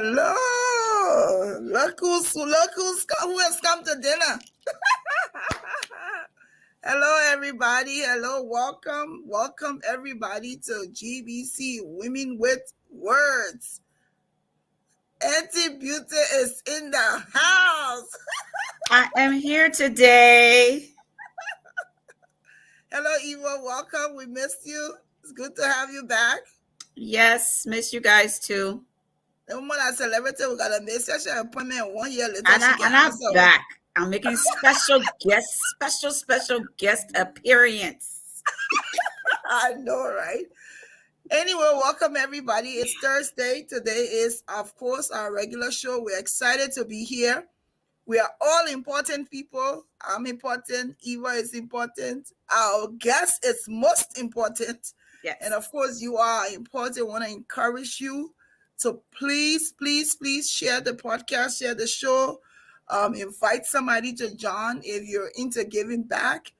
Hello. Look who has come to dinner. Hello, everybody. Hello, welcome. Welcome, everybody, to GeesBeeCee Women with Words. Auntie Beauty is in the house. I am here today. Hello, Eva. Welcome. We missed you. It's good to have you back. Yes, miss you guys too. The woman I celebrated, we got a message appointment 1 year later. And I'm back. I'm making special guest appearance. I know, right? Anyway, welcome everybody. It's Thursday. Today is, of course, our regular show. We're excited to be here. We are all important people. I'm important. Eva is important. Our guest is most important. Yes. And of course, you are important. I want to encourage you to please share the podcast, share the show. Invite somebody to join if you're into giving back.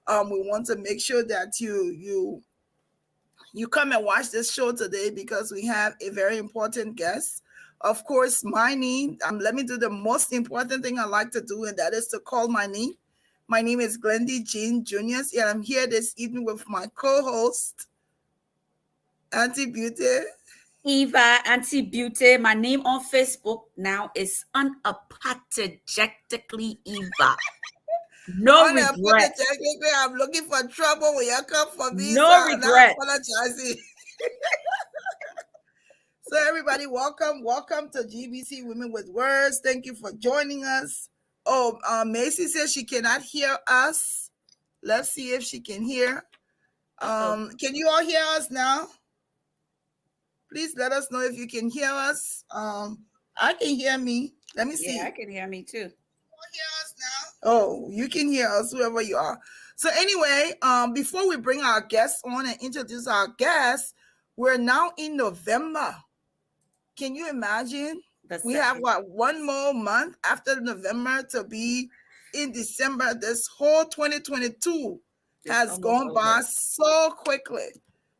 We want to make sure that you come and watch this show today because we have a very important guest. Of course, my name, let me do the most important thing I like to do, and that is to call my name. My name is Glendy Jean Julius, and I'm here this evening with my co-host, Auntie Beauty. Eva, Auntie Beauty. My name on Facebook now is Unapologetically Eva. No regrets. I'm looking for trouble when you come for me. No regrets. Apologizing. So everybody, welcome to GeesBeeCee Women with Words. Thank you for joining us. Oh, Macy says she cannot hear us. Let's see if she can hear. Can you all hear us now? Please let us know if you can hear us. I can hear me. Let me see. Yeah, I can hear me too. Hear us now? Oh, you can hear us, whoever you are. So anyway, before we bring our guests on and introduce our guests, we're now in November. Can you imagine? We have one more month after November to be in December. This whole 2022 has gone by so quickly.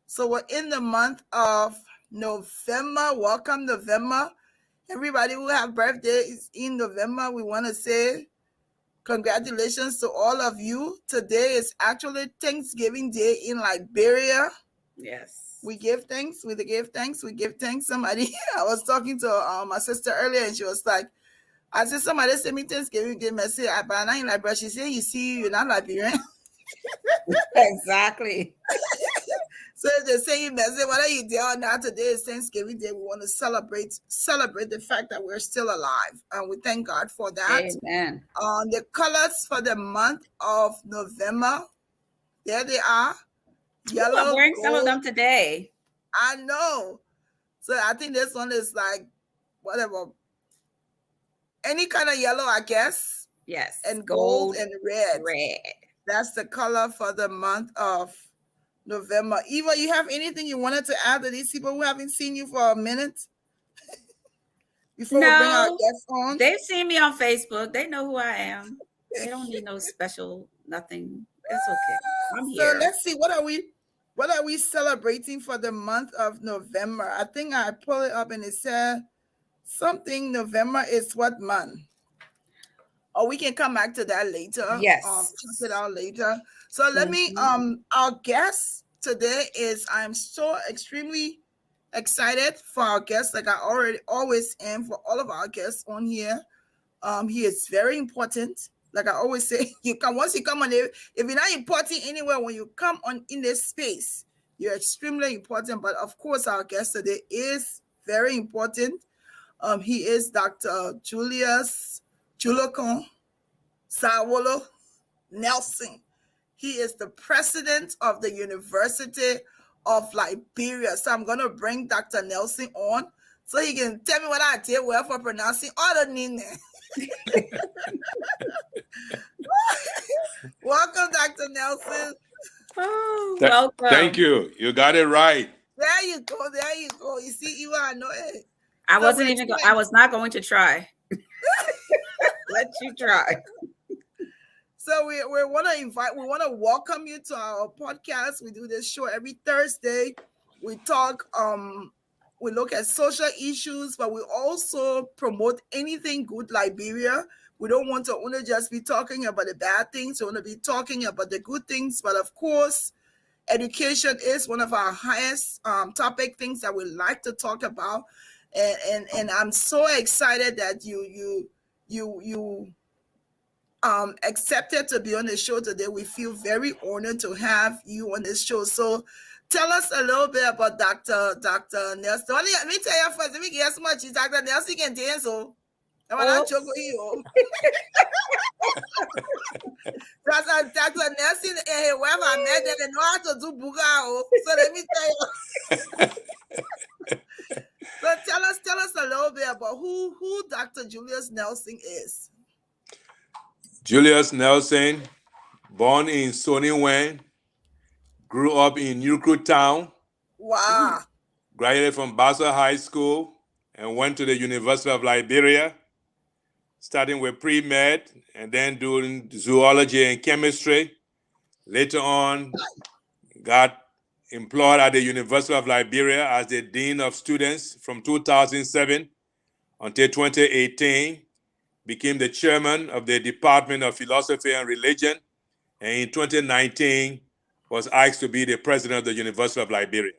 So we're in the month of November. Welcome, November. Everybody who have birthdays in November, we want to say congratulations to all of you. Today is actually Thanksgiving Day in Liberia. Yes. We give thanks. Somebody, I was talking to my sister earlier, and she was like, I said, somebody sent me Thanksgiving Day message. But I'm in Liberia. She said, you see, you're not Liberian. Exactly. So they say you message, whether you there or not, today is Thanksgiving Day. We want to celebrate the fact that we're still alive. And we thank God for that. Amen. The colors for the month of November, there they are. Yellow. I'm wearing some of them today. I know. So I think this one is like whatever. Any kind of yellow, I guess. Yes. And gold and red. Red. That's the color for the month of November. Eva, you have anything you wanted to add to these people who haven't seen you for a minute? Before we bring our guests on? They've seen me on Facebook. They know who I am. They don't need no special nothing. It's okay. I'm here. So let's see. What are we celebrating for the month of November? I think I pull it up and it said something. November is what month? Or we can come back to that later. Yes. Check it out later. So let me, our guest today is, I'm so extremely excited for our guest, like I always am for all of our guests on here. He is very important. Like I always say, once you come on there, if you're not important anywhere, when you come on in this space, you're extremely important. But of course, our guest today is very important. He is Dr. Julius Julukon Sarwolo Nelson. He is the president of the University of Liberia. So I'm going to bring Dr. Nelson on so he can tell me what I did well for pronouncing all the names. Welcome, Dr. Nelson. Oh, welcome. Thank you. You got it right. There you go. You see, Eva, I know it. I was not going to try. Let you try. So we want to welcome you to our podcast. We do this show every Thursday. We talk We look at social issues, but we also promote anything good Liberia. We don't want to only just be talking about the bad things. We want to be talking about the good things. But of course, education is one of our highest topic things that we like to talk about. And I'm so excited that you accepted to be on the show today. We feel very honored to have you on this show. So tell us a little bit about Dr. Nelson. Let me tell you first, let me guess much. Dr. Nelson can dance, so I'm not joking you. Dr. Nelson and whoever I met, they know how to do buga. So let me tell you. So tell us a little bit about who Dr. Julius Nelson is. Julius Nelson, born in Soniwen, grew up in Julukon. Wow. Graduated from Basel High School and went to the University of Liberia, starting with pre-med and then doing zoology and chemistry. Later on, got employed at the University of Liberia as the Dean of Students from 2007 until 2018, became the chairman of the Department of Philosophy and Religion, and in 2019 was asked to be the president of the University of Liberia.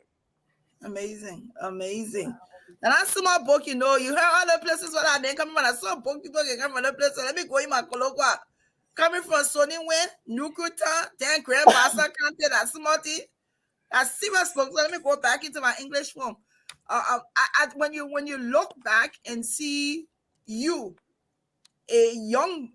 Amazing. And I saw my book, you heard other places where I didn't come from. I saw a book, people can come from other places. Let me go in my colloquia. Coming from Soniwen, Nukuta, then Great Bassa County, that's Smarty. I see my spoke. So let me go back into my English form. When you look back and see you, a young,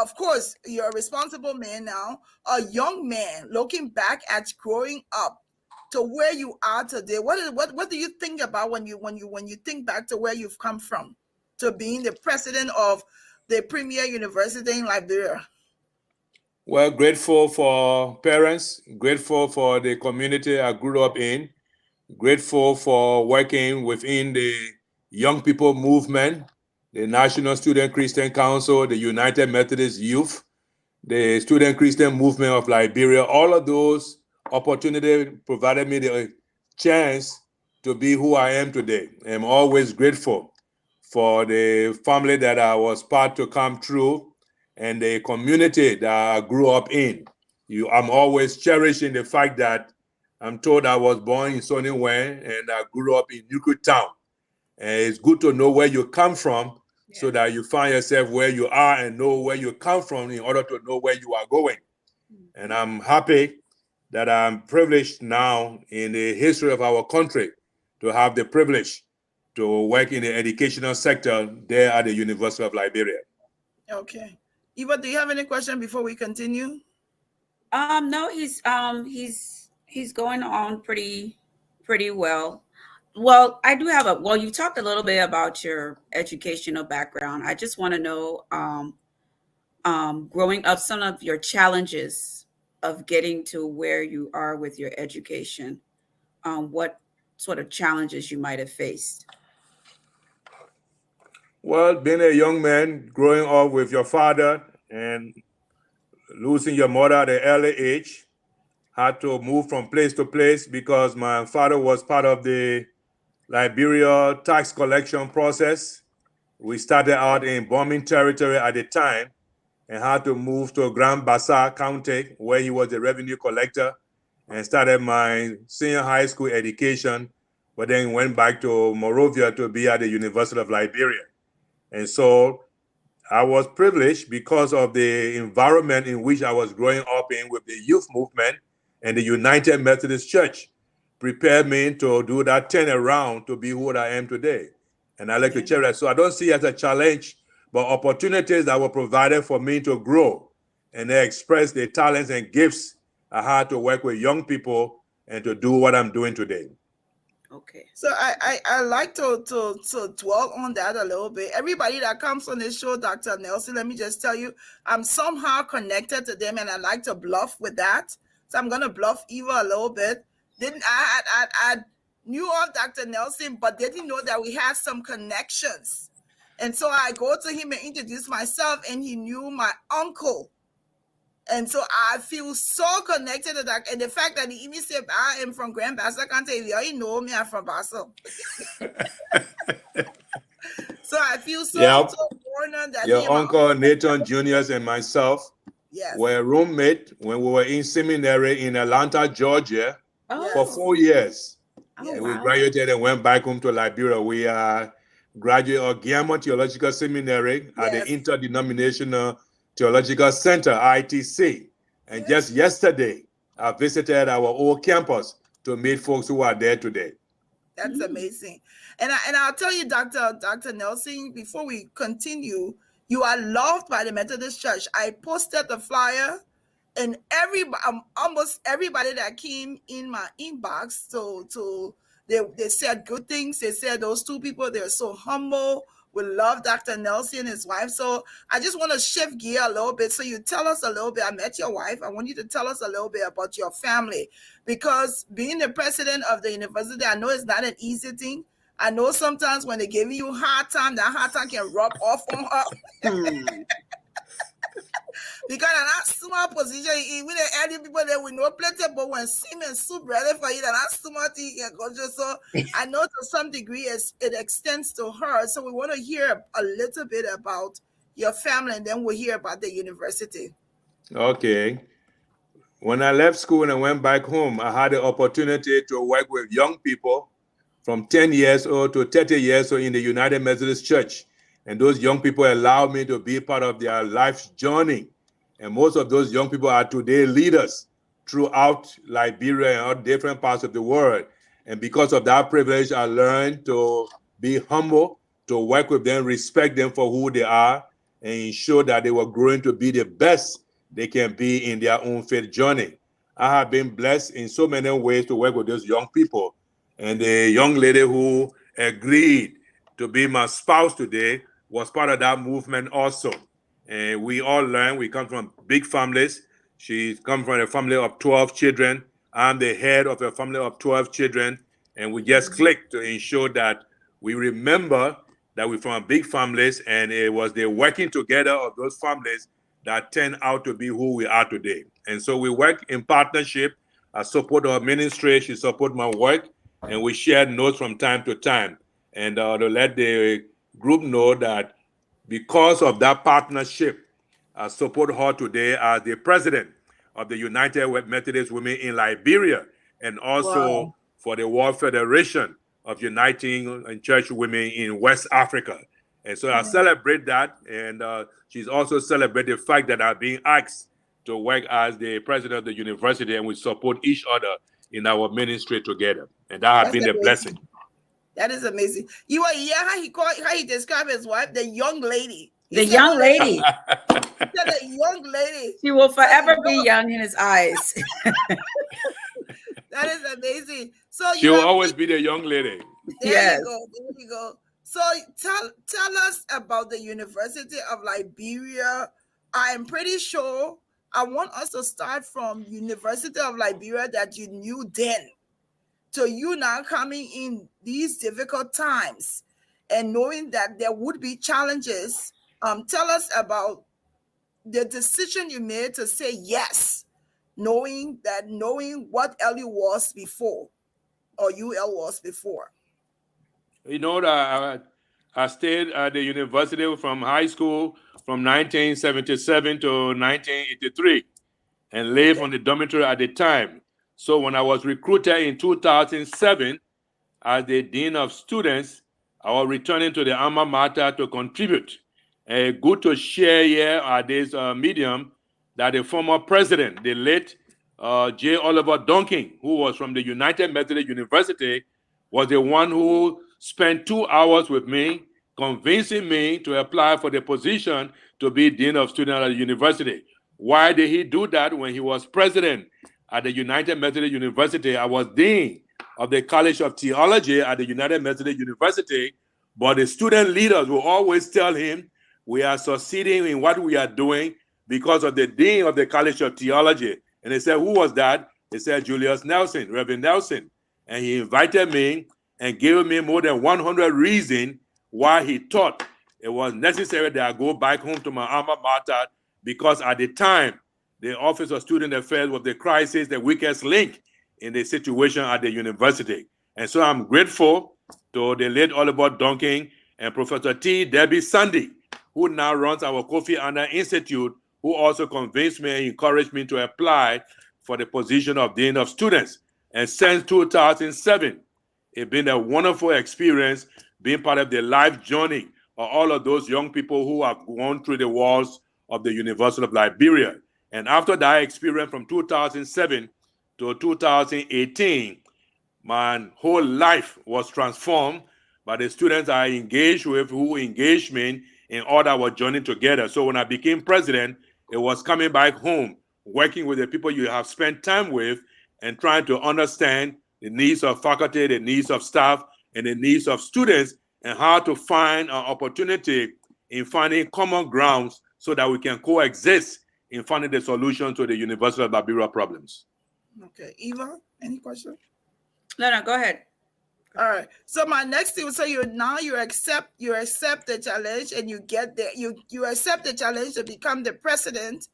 of course, you're a responsible man now, a young man looking back at growing up to where you are today. What do you think about when you think back to where you've come from to being the president of the premier university in Liberia? Well, grateful for parents, grateful for the community I grew up in, grateful for working within the young people movement, the National Student Christian Council, the United Methodist Youth, the Student Christian Movement of Liberia. All of those opportunities provided me the chance to be who I am today. I'm always grateful for the family that I was part to come through and the community that I grew up in. I'm always cherishing the fact that I'm told I was born in Soniwen and I grew up in Julukon. And it's good to know where you come from so that you find yourself where you are and know where you come from in order to know where you are going. And I'm happy that I'm privileged now in the history of our country to have the privilege to work in the educational sector there at the University of Liberia. Okay. Eva, do you have any question before we continue? No, he's going on pretty well. Well, I do have you talked a little bit about your educational background. I just want to know, growing up, some of your challenges of getting to where you are with your education. What sort of challenges you might have faced? Well, being a young man, growing up with your father and losing your mother at an early age, had to move from place to place because my father was part of the Liberia tax collection process. We started out in bombing territory at the time and had to move to Grand Bassa County, where he was a revenue collector, and started my senior high school education, but then went back to Monrovia to be at the University of Liberia. And so I was privileged because of the environment in which I was growing up in with the youth movement and the United Methodist Church prepared me to do that turnaround to be who I am today. And I like to cherish. So I don't see it as a challenge, but opportunities that were provided for me to grow and express the talents and gifts I had to work with young people and to do what I'm doing today. Okay. So I like to dwell on that a little bit. Everybody that comes on this show, Dr. Nelson, let me just tell you, I'm somehow connected to them and I like to bluff with that. So I'm gonna bluff Eva a little bit. I knew of Dr. Nelson, but didn't know that we had some connections. And so I go to him and introduce myself, and he knew my uncle. And so I feel so connected to that. And the fact that he even said, I am from Grand Bassa, I can't tell you, you already know me, I'm from Bassa. So I feel so honored that your uncle Nathan Julius and myself were roommates when we were in seminary in Atlanta, Georgia for 4 years. And we graduated and went back home to Liberia. We are graduate of Guillermo Theological Seminary at the Interdenominational Theological Center, ITC. And just yesterday, I visited our old campus to meet folks who are there today. That's amazing. And I'll tell you, Dr. Nelson, before we continue, you are loved by the Methodist Church. I posted the flyer, and almost everybody that came in my inbox, they said good things. They said those two people, they're so humble. We love Dr. Nelson and his wife. So I just want to shift gear a little bit. So you tell us a little bit. I met your wife. I want you to tell us a little bit about your family, because being the president of the university, I know it's not an easy thing. I know sometimes when they give you a hard time, that hard time can rub off on her. Because in that small position, even the elderly people there with no plenty, but when semen soup ready for you, that small thing you can go just. So I know to some degree it extends to her. So we want to hear a little bit about your family, and then we'll hear about the university. Okay. When I left school and I went back home, I had the opportunity to work with young people from 10 years old to 30 years old in the United Methodist Church. And those young people allowed me to be part of their life's journey. And most of those young people are today leaders throughout Liberia and all different parts of the world. And because of that privilege, I learned to be humble, to work with them, respect them for who they are, and ensure that they were growing to be the best they can be in their own faith journey. I have been blessed in so many ways to work with those young people. And the young lady who agreed to be my spouse today was part of that movement also. And we all learn. We come from big families. She comes from a family of 12 children. I'm the head of a family of 12 children. And we just clicked to ensure that we remember that we're from big families, and it was the working together of those families that turned out to be who we are today. And so we work in partnership. I support her ministry. She supports my work. And we share notes from time to time. And to let the group know that because of that partnership, I support her today as the president of the United Methodist Women in Liberia, and also for the World Federation of Uniting Church Women in West Africa. And so I celebrate that. And she's also celebrated the fact that I've been asked to work as the president of the university, and we support each other in our ministry together. And that has been a blessing. That is amazing. You are how he described his wife, the young lady. The young lady. The young lady. She will forever be young in his eyes. That is amazing. So she will always be the young lady. There you go. So tell us about the University of Liberia. I'm pretty sure I want us to start from University of Liberia that you knew then, to you now coming in these difficult times and knowing that there would be challenges. Tell us about the decision you made to say yes, knowing what LU was before, or UL was before. You know, that I stayed at the university from high school from 1977 to 1983 and lived on the dormitory at the time. So when I was recruited in 2007 as the Dean of Students, I was returning to the alma mater to contribute. Good to share here at this medium that the former president, the late J. Oliver Duncan, who was from the United Methodist University, was the one who spent 2 hours with me, convincing me to apply for the position to be Dean of Students at the university. Why did he do that? When he was president at the United Methodist University, I was Dean of the College of Theology at the United Methodist University, but the student leaders will always tell him, we are succeeding in what we are doing because of the Dean of the College of Theology. And they said, who was that? They said, Julius Nelson, Reverend Nelson. And he invited me and gave me more than 100 reasons why he thought it was necessary that I go back home to my alma mater, because at the time, the Office of Student Affairs was the crisis, the weakest link in the situation at the university. And so I'm grateful to the late Oliver Duncan and Professor T. Debbie Sandy, who now runs our Kofi Annan Institute, who also convinced me and encouraged me to apply for the position of Dean of Students. And since 2007, it's been a wonderful experience being part of the life journey of all of those young people who have gone through the walls of the University of Liberia. And after that experience from 2007 to 2018, my whole life was transformed by the students I engaged with, who engaged me in all that was journeying together. So when I became president, it was coming back home, working with the people you have spent time with and trying to understand the needs of faculty, the needs of staff, and the needs of students, and how to find an opportunity in finding common grounds so that we can coexist in finding the solution to the University of Liberia problems. Okay, Eva, any question? No, go ahead. All right. So my next thing, so you accept the challenge, and you get there. You accept the challenge to become the president,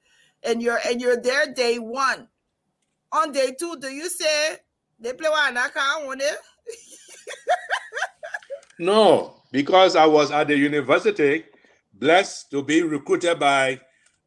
and you're there day one. On day two, do you say they play one on it? No, because I was at the university, blessed to be recruited by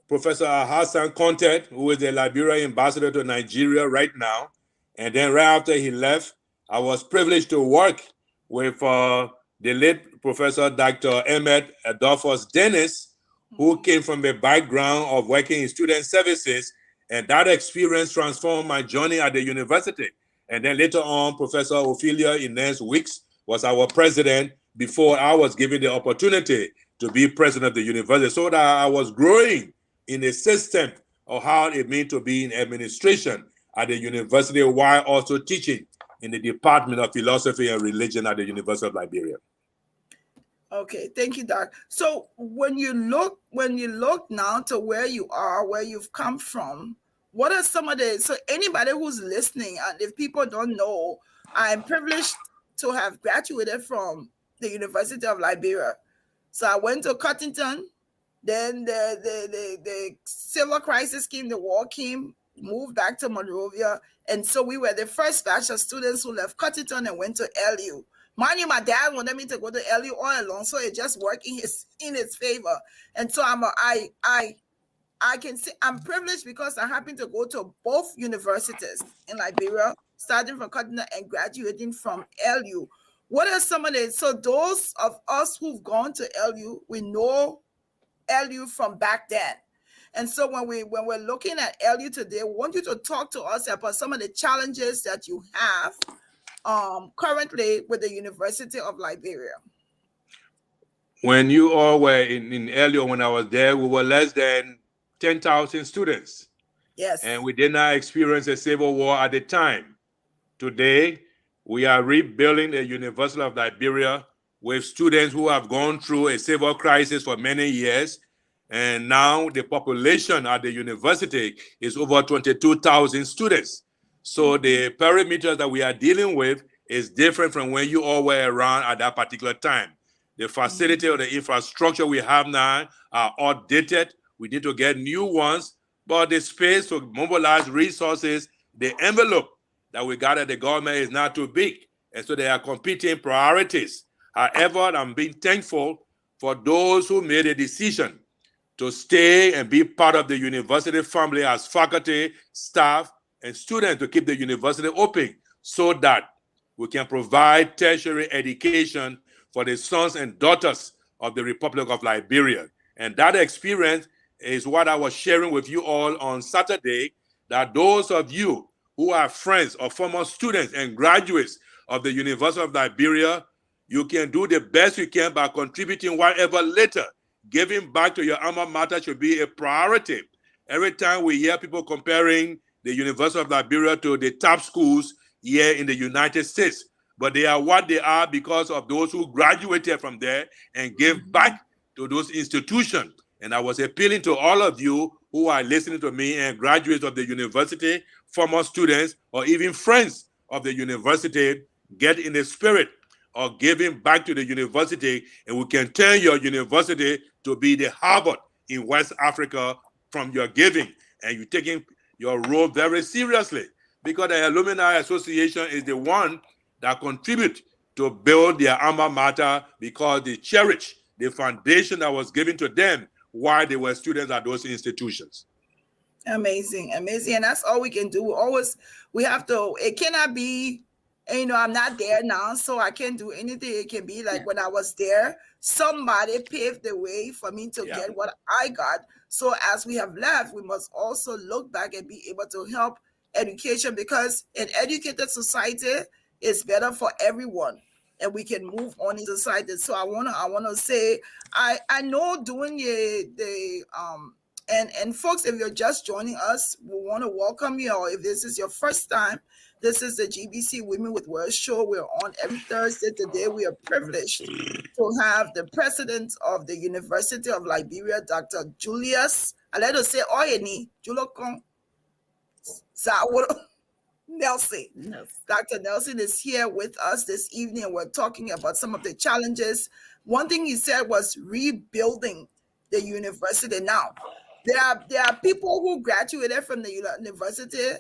Professor Hassan Contet, who is the Liberian ambassador to Nigeria right now. And then right after he left, I was privileged to work with the late Professor Dr. Emmett Adolphus Dennis, who came from a background of working in student services. And that experience transformed my journey at the university. And then later on, Professor Ophelia Inez Wicks was our president before I was given the opportunity to be president of the university. So that I was growing in a system of how it means to be in administration at the university while also teaching in the Department of Philosophy and Religion at the University of Liberia. Okay, thank you, Doc. So when you look now to where you are, where you've come from, what are some of the, so anybody who's listening, and if people don't know, I'm privileged to have graduated from the University of Liberia. So I went to Cottington, then the civil crisis came, the war came, moved back to Monrovia. And so we were the first batch of students who left Cottington and went to LU. Mind you, my dad wanted me to go to LU all along, so it just worked in his favor. And so I can say I'm privileged because I happen to go to both universities in Liberia, starting from Cottington and graduating from LU. What are some of the, so those of us who've gone to LU, we know LU from back then. And so when we're looking at LU today, we want you to talk to us about some of the challenges that you have currently with the University of Liberia. When you all were in LU, when I was there, we were less than 10,000 students. Yes. And we did not experience a civil war at the time. Today, we are rebuilding the University of Liberia with students who have gone through a civil crisis for many years. And now the population at the university is over 22,000 students. So the parameters that we are dealing with is different from when you all were around at that particular time. The facility or the infrastructure we have now are outdated. We need to get new ones, but the space to mobilize resources, the envelope that we got at the government is not too big. And so there are competing priorities. However, I'm being thankful for those who made a decision to stay and be part of the university family as faculty, staff, and students to keep the university open so that we can provide tertiary education for the sons and daughters of the Republic of Liberia. And that experience is what I was sharing with you all on Saturday, that those of you who are friends or former students and graduates of the University of Liberia, you can do the best you can by contributing whatever little. Giving back to your alma mater should be a priority. Every time we hear people comparing the University of Liberia to the top schools here in the United States, but they are what they are because of those who graduated from there and gave back to those institutions. And I was appealing to all of you who are listening to me and graduates of the university, former students, or even friends of the university, get in the spirit of giving back to the university, and we can turn your university to be the Harvard in West Africa from your giving. and you're taking your role very seriously, because the Alumni Association is the one that contribute to build their alma mater, because they cherish the foundation that was given to them while they were students at those institutions. Amazing. And that's all we can do. We have to, it cannot be, I'm not there now, so I can't do anything. It can be like when I was there, somebody paved the way for me to get what I got. So as we have left, we must also look back and be able to help education, because an educated society is better for everyone, and we can move on in society. So I wanna say, I know doing and folks, if you're just joining us, we want to welcome you. Or if this is your first time, this is the GeesBeeCee Women with Words show. We're on every Thursday. Today, we are privileged to have the president of the University of Liberia, Dr. Julius. I let us say, Oyeni, Julukon, Sarwolo, Nelson. Dr. Nelson is here with us this evening, and we're talking about some of the challenges. One thing he said was rebuilding the university. Now, there are people who graduated from the university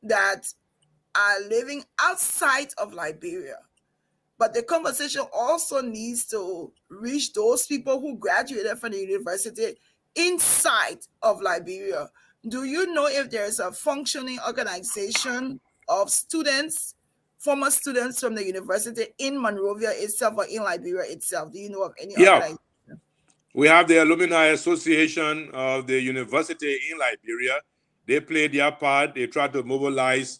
that are living outside of Liberia. But the conversation also needs to reach those people who graduated from the university inside of Liberia. Do you know if there's a functioning organization of students, former students from the university in Monrovia itself or in Liberia itself? Do you know of any organization? We have the Alumni Association of the University in Liberia. They play their part. They try to mobilize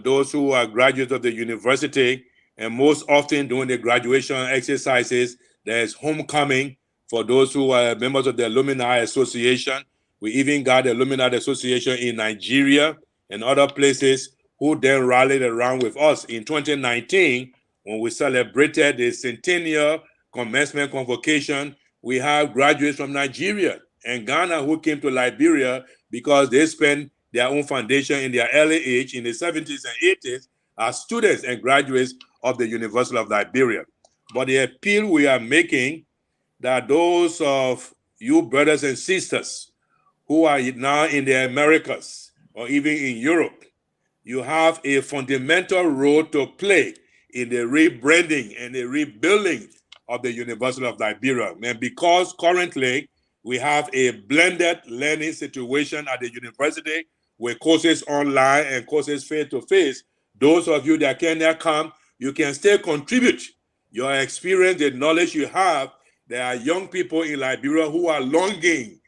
those who are graduates of the university. And most often during the graduation exercises, there's homecoming for those who are members of the Alumni Association. We even got the Alumni Association in Nigeria and other places who then rallied around with us in 2019 when we celebrated the centennial commencement convocation. We have graduates from Nigeria and Ghana who came to Liberia because they spent their own foundation in their early age in the 70s and 80s as students and graduates of the University of Liberia. But the appeal we are making that those of you brothers and sisters who are now in the Americas or even in Europe, you have a fundamental role to play in the rebranding and the rebuilding of the University of Liberia. And because currently we have a blended learning situation at the university with courses online and courses face-to-face, those of you that can come, you can still contribute your experience, the knowledge you have. There are young people in Liberia who are longing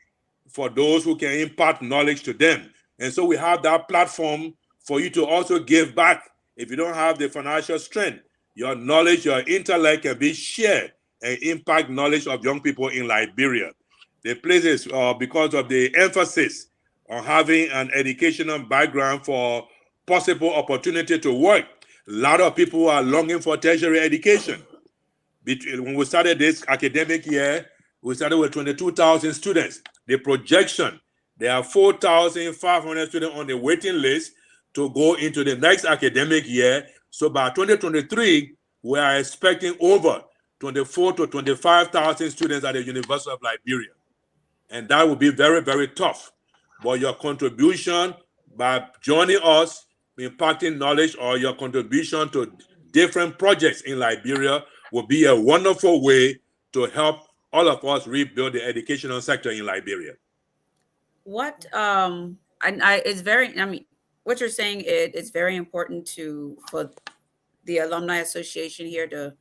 for those who can impart knowledge to them. And so we have that platform for you to also give back. If you don't have the financial strength, your knowledge, your intellect can be shared and impact knowledge of young people in Liberia. The places, because of the emphasis on having an educational background for possible opportunity to work, a lot of people are longing for tertiary education. When we started this academic year, we started with 22,000 students. The projection, there are 4,500 students on the waiting list to go into the next academic year. So by 2023, we are expecting over 24 to 25,000 students at the University of Liberia. And that will be very, very tough. But your contribution by joining us, imparting knowledge, or your contribution to different projects in Liberia will be a wonderful way to help all of us rebuild the educational sector in Liberia. What it's very, I mean, what you're saying, it's very important for the Alumni Association here to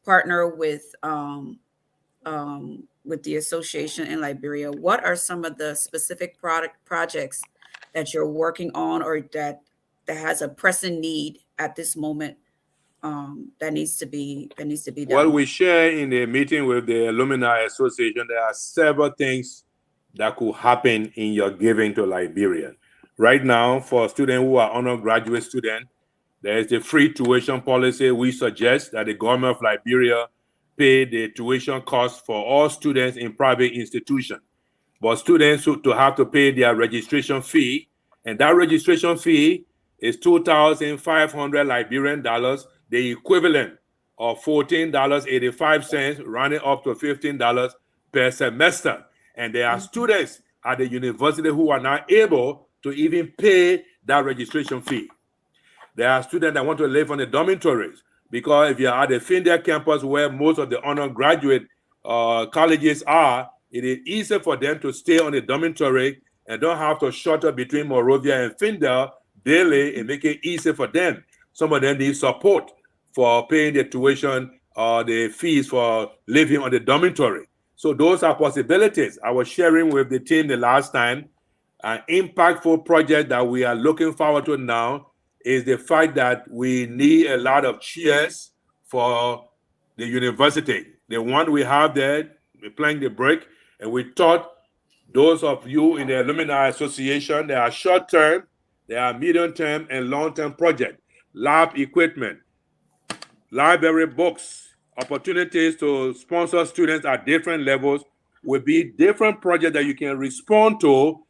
partner with the association in Liberia. What are some of the specific projects that you're working on, or that has a pressing need at this moment that needs to be done? Well, we share in the meeting with the Alumni Association, there are several things that could happen in your giving to Liberia. Right now, for students who are undergraduate students, there is the free tuition policy. We suggest that the government of Liberia pay the tuition cost for all students in private institutions. But students to have to pay their registration fee, and that registration fee is 2,500 Liberian dollars, the equivalent of $14.85, running up to $15 per semester. And there are students at the university who are not able to even pay that registration fee. There are students that want to live on the dormitories, because if you're at the Findia campus where most of the undergraduate colleges are, it is easier for them to stay on the dormitory and don't have to shuttle between Monrovia and Findia daily, and make it easier for them. Some of them need support for paying the tuition or the fees for living on the dormitory. So those are possibilities. I was sharing with the team the last time. An impactful project that we are looking forward to now is the fact that we need a lot of chairs for the university. The one we have there, we're playing the break, and we thought those of you in the Alumni Association, there are short-term, there are medium-term, and long-term projects, lab equipment, library books, opportunities to sponsor students at different levels will be different projects that you can respond to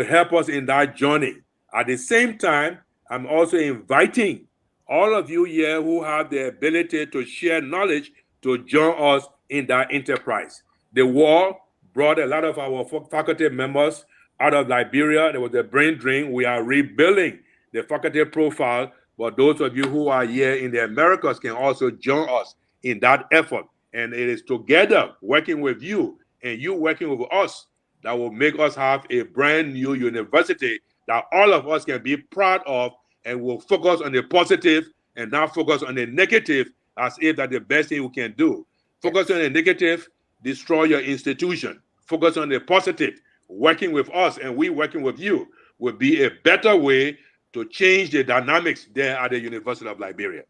help us in that journey. At the same time, I'm also inviting all of you here who have the ability to share knowledge to join us in that enterprise. The war brought a lot of our faculty members out of Liberia. There was a brain drain. We are rebuilding the faculty profile, but those of you who are here in the Americas can also join us in that effort. And it is together, working with you and you working with us, that will make us have a brand new university that all of us can be proud of, and will focus on the positive and not focus on the negative as if that's the best thing we can do. Focus on the negative, destroy your institution. Focus on the positive. Working with us and we working with you will be a better way to change the dynamics there at the University of Liberia.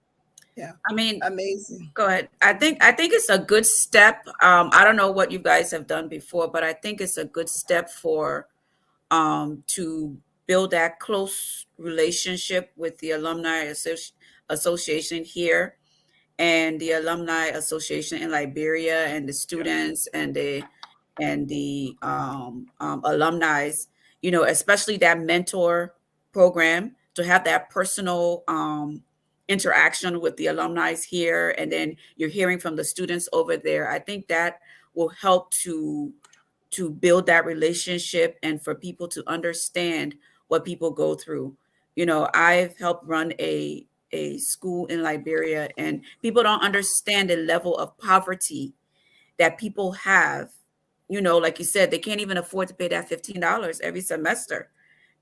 Yeah, I mean, amazing. Go ahead. I think it's a good step. I don't know what you guys have done before, but I think it's a good step for to build that close relationship with the Alumni Association here and the Alumni Association in Liberia, and the students and the alumni, especially that mentor program, to have that personal interaction with the alumni here, and then you're hearing from the students over there. I think that will help to build that relationship and for people to understand what people go through. I've helped run a school in Liberia, and people don't understand the level of poverty that people have. Like you said, they can't even afford to pay that $15 every semester.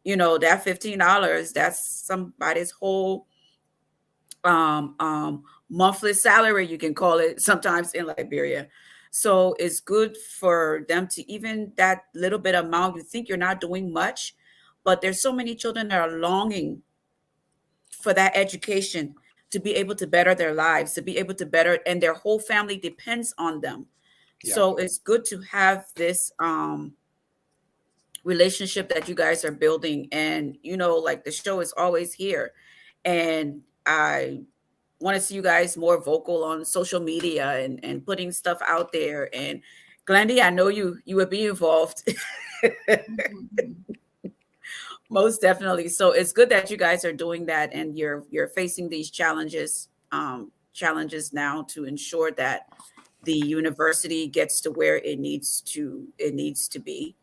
That $15, that's somebody's whole monthly salary, you can call it sometimes in Liberia. So it's good for them to, even that little bit amount, you think you're not doing much, but there's so many children that are longing for that education to be able to better their lives, to be able to better, and their whole family depends on them. Yeah. So it's good to have this relationship that you guys are building. And, like the show is always here. And I want to see you guys more vocal on social media and putting stuff out there. And Glendy, I know you would be involved. Most definitely. So it's good that you guys are doing that, and you're facing these challenges now to ensure that the university gets to where it needs to be.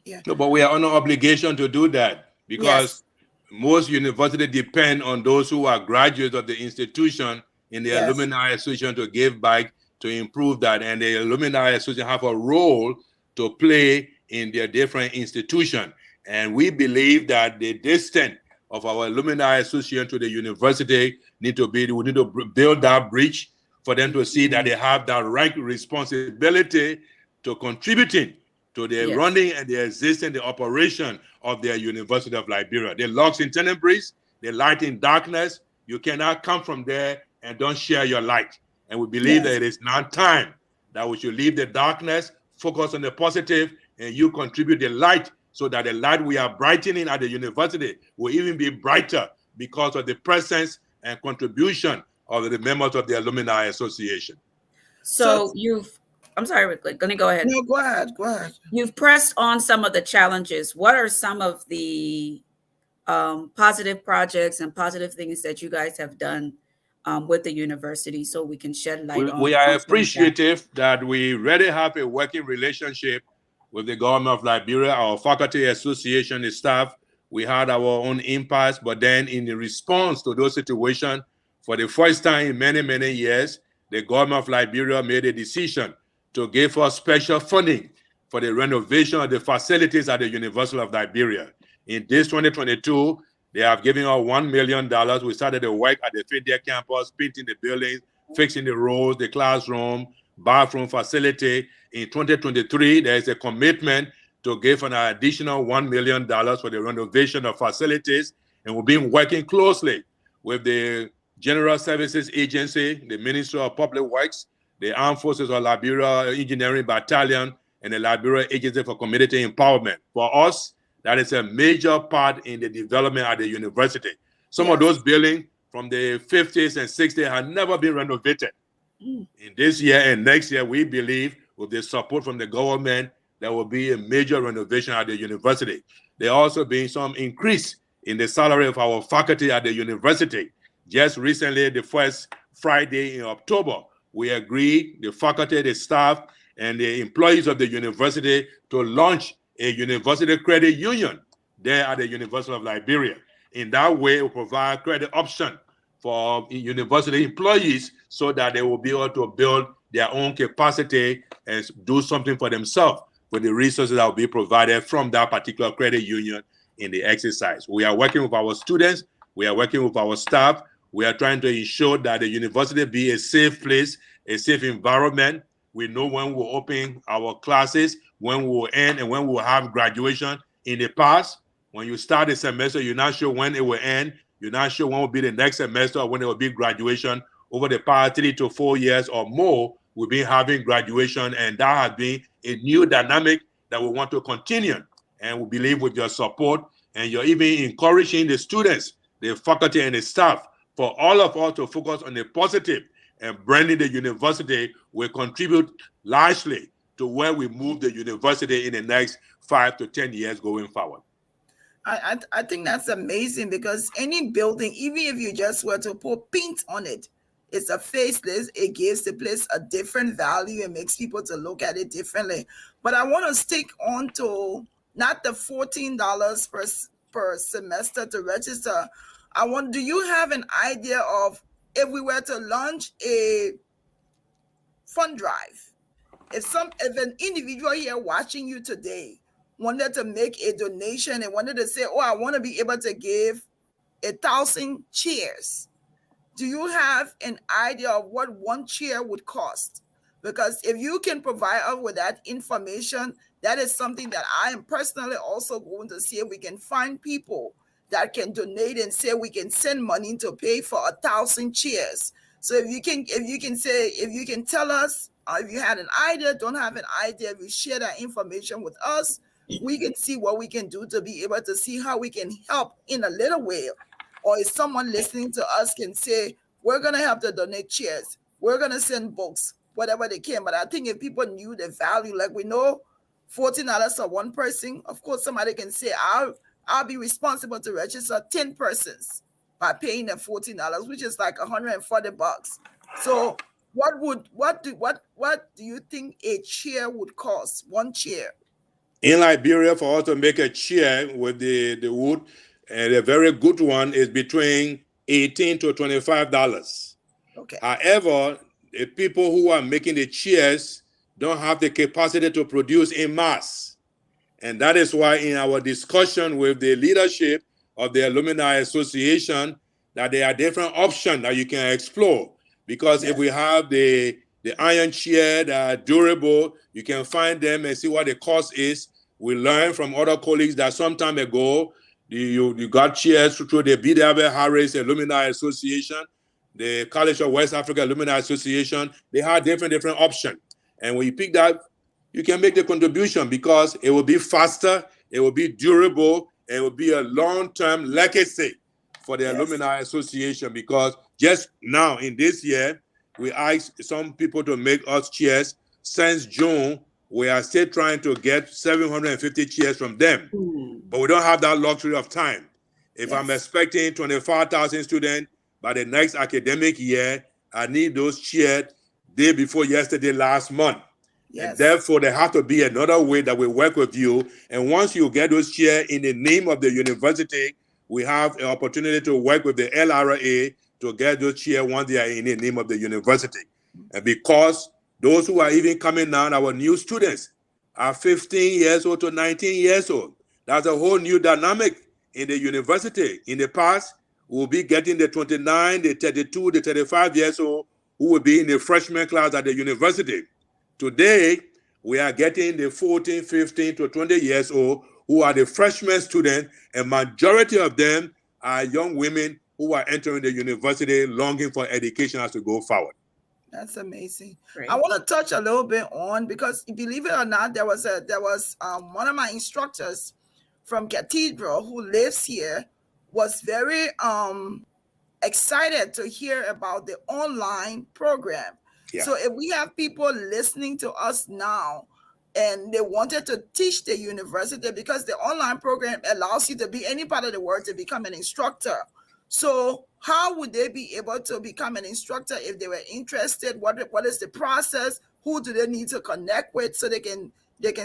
Yeah. No, but we are under obligation to do that, because most universities depend on those who are graduates of the institution in the Alumni Association to give back, to improve that. And the Alumni Association have a role to play in their different institutions. And we believe that the distance of our Alumni Association to the university we need to build that bridge for them to see that they have that right responsibility to contributing to the running and the existence, the operation of their University of Liberia. The locks in Tenebris, the light in darkness. You cannot come from there and don't share your light. And we believe that it is now time that we should leave the darkness, focus on the positive, and you contribute the light, so that the light we are brightening at the university will even be brighter because of the presence and contribution of the members of the Alumni Association. So I'm sorry, Glenn, go ahead. No, go ahead. You've pressed on some of the challenges. What are some of the positive projects and positive things that you guys have done with the university, so we can shed light on? We are appreciative that we already have a working relationship with the government of Liberia, our faculty association, the staff, we had our own impasse, but then in the response to those situations, for the first time in many, many years, the government of Liberia made a decision to give us special funding for the renovation of the facilities at the University of Liberia. In this 2022, they have given us $1 million. We started the work at the fifth year campus, painting the buildings, fixing the roads, the classroom, bathroom facility. In 2023, there is a commitment to give an additional $1 million for the renovation of facilities. And we've been working closely with the General Services Agency, the Ministry of Public Works, the Armed Forces of Liberia Engineering Battalion, and the Liberia Agency for Community Empowerment. For us, that is a major part in the development at the university. Some of those buildings from the 50s and 60s have never been renovated. In this year and next year, we believe with the support from the government, there will be a major renovation at the university. There also been some increase in the salary of our faculty at the university. Just recently, the first Friday in October, we agreed, the faculty, the staff, and the employees of the university to launch a university credit union there at the University of Liberia. In that way, we provide credit option for university employees so that they will be able to build their own capacity and do something for themselves with the resources that will be provided from that particular credit union in the exercise. We are working with our students. We are working with our staff. We are trying to ensure that the university be a safe place, a safe environment. We know when we'll open our classes, when we will end, and when we will have graduation. In the past, when you start a semester, you're not sure when it will end. You're not sure when will be the next semester or when it will be graduation. Over the past 3 to 4 years or more, we've been having graduation, and that has been a new dynamic that we want to continue. And we believe with your support, and you're even encouraging the students, the faculty, and the staff for all of us to focus on the positive, and branding the university will contribute largely to where we move the university in the next 5 to 10 years going forward. I think that's amazing, because any building, even if you just were to put paint on it, it's a faceless, it gives the place a different value and makes people to look at it differently. But I want to stick on to not the $14 per semester to register. Do you have an idea of if we were to launch a fund drive? If an individual here watching you today wanted to make a donation and wanted to say, oh, I want to be able to give 1,000 chairs, do you have an idea of what one chair would cost? Because if you can provide us with that information, that is something that I am personally also going to see if we can find people that can donate and say we can send money to pay for 1,000 chairs. So if you can tell us, if you had an idea, don't have an idea, if you share that information with us, we can see what we can do to be able to see how we can help in a little way. Or if someone listening to us can say, we're going to help to donate chairs, we're going to send books, whatever they can. But I think if people knew the value, like we know $14 for one person, of course, somebody can say, I'll be responsible to register 10 persons by paying them $14, which is like $140. So what do you think a chair would cost? One chair? In Liberia, for us to make a chair with the wood, and a very good one is between $18 to $25. Okay. However, the people who are making the chairs don't have the capacity to produce in mass. And that is why in our discussion with the leadership of the Alumni Association, that there are different options that you can explore. Because if we have the iron chair that are durable, you can find them and see what the cost is. We learned from other colleagues that some time ago, you got chairs through the BW Harris Alumni Association, the College of West Africa Alumni Association. They had different options. And when you pick that, you can make the contribution because it will be faster, it will be durable, and it will be a long-term legacy for the Alumni Association. Because just now in this year, we asked some people to make us chairs. Since June, we are still trying to get 750 chairs from them. But we don't have that luxury of time. If I'm expecting 25,000 students by the next academic year, I need those chairs day before yesterday, last month. Yes. And therefore, there has to be another way that we work with you. And once you get those chairs in the name of the university, we have an opportunity to work with the LRA to get those chairs once they are in the name of the university. And because those who are even coming now, our new students, are 15 years old to 19 years old. That's a whole new dynamic in the university. In the past, we'll be getting the 29, the 32, the 35 years old who will be in the freshman class at the university. Today, we are getting the 14, 15 to 20 years old who are the freshman students, and majority of them are young women who are entering the university longing for education as to go forward. That's amazing. Great. I want to touch a little bit on, because believe it or not, there was one of my instructors from Cathedral who lives here was very excited to hear about the online program. Yeah. So if we have people listening to us now and they wanted to teach the university, because the online program allows you to be any part of the world to become an instructor. So how would they be able to become an instructor if they were interested? What is the process? Who do they need to connect with so they can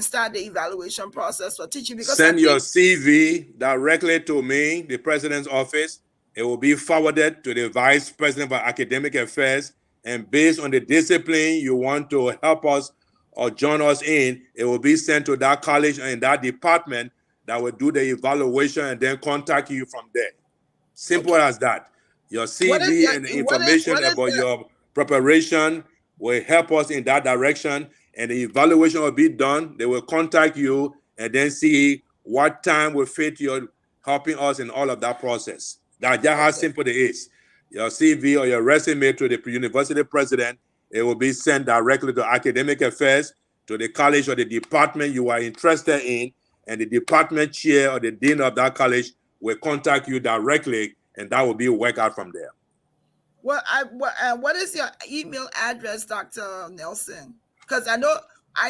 start the evaluation process for teaching? Because send your CV directly to me, the president's office. It will be forwarded to the vice president for academic affairs. And based on the discipline you want to help us or join us in, it will be sent to that college and that department that will do the evaluation and then contact you from there. Simple as that. Your CV and the information about your preparation will help us in that direction, and the evaluation will be done. They will contact you and then see what time will fit your helping us in all of that process. That's just how simple it is. Your CV or your resume to the university president, it will be sent directly to academic affairs, to the college or the department you are interested in, and the department chair or the dean of that college will contact you directly, and that will be worked out from there. Well, what is your email address, Dr. Nelson? Because I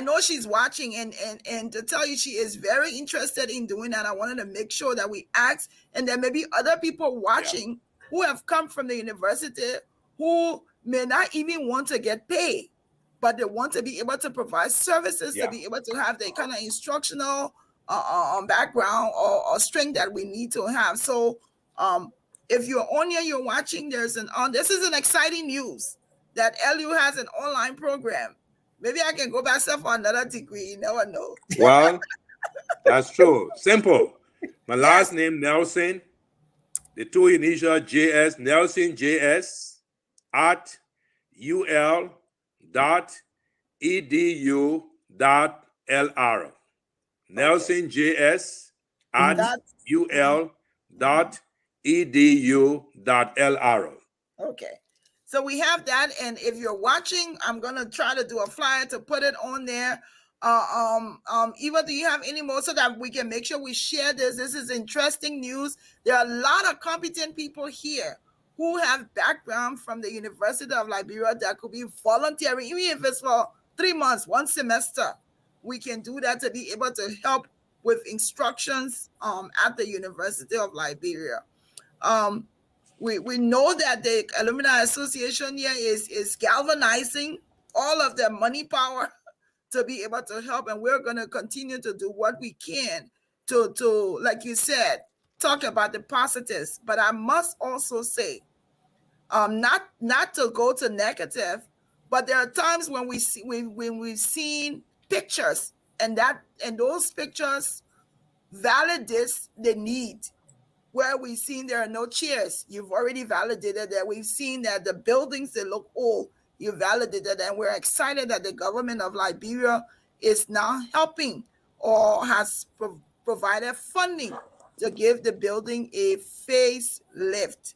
know she's watching, and to tell you, she is very interested in doing that. I wanted to make sure that we ask, and there may be other people watching who have come from the university who may not even want to get paid, but they want to be able to provide services, to be able to have the kind of instructional background or strength that we need to have. So if you're on here, you're watching, this is an exciting news that LU has an online program. Maybe I can go back for another degree. You never know. Well, that's true. Simple. My last name, Nelson, the two initial JS, Nelson JS at ul.edu.lr. Nelson JS at ul.edu.lr. Okay. So we have that, and if you're watching, I'm gonna try to do a flyer to put it on there. Eva, do you have any more so that we can make sure we share this? This is interesting news. There are a lot of competent people here who have background from the University of Liberia that could be volunteering, even if it's for 3 months, 1 semester. We can do that to be able to help with instructions at the University of Liberia. We know that the Alumni Association here is galvanizing all of their money power to be able to help, and we're going to continue to do what we can to like you said, talk about the positives. But I must also say, not to go to negative, but there are times when we've seen pictures, and those pictures validates the need. Where we've seen there are no chairs, you've already validated that. We've seen that the buildings, they look old, you validated, and we're excited that the government of Liberia is now helping or has provided funding to give the building a facelift.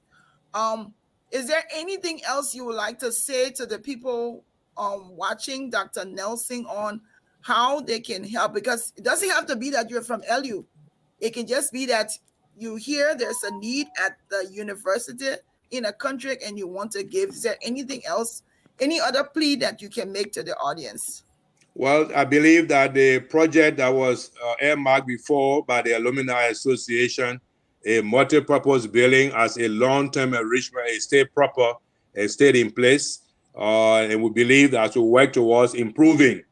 Is there anything else you would like to say to the people watching, Dr. Nelson, on how they can help? Because it doesn't have to be that you're from LU. It can just be that you hear there's a need at the university in a country and you want to give. Is there anything else, any other plea that you can make to the audience? Well, I believe that the project that was earmarked before by the Alumni Association, a multi-purpose building as a long-term enrichment, a stay proper, a stay in place. And we believe that to work towards improving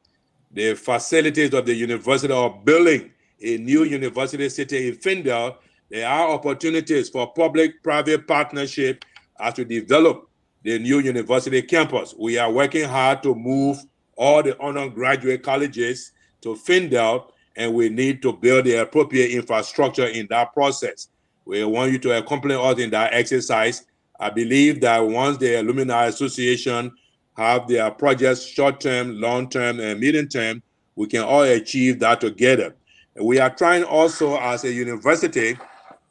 the facilities of the university or building a new university city in Findale, there are opportunities for public-private partnership as we develop the new university campus. We are working hard to move all the undergraduate colleges to Findale, and we need to build the appropriate infrastructure in that process. We want you to accompany us in that exercise. I believe that once the Alumni Association have their projects short-term, long-term, and medium-term, we can all achieve that together. And we are trying also as a university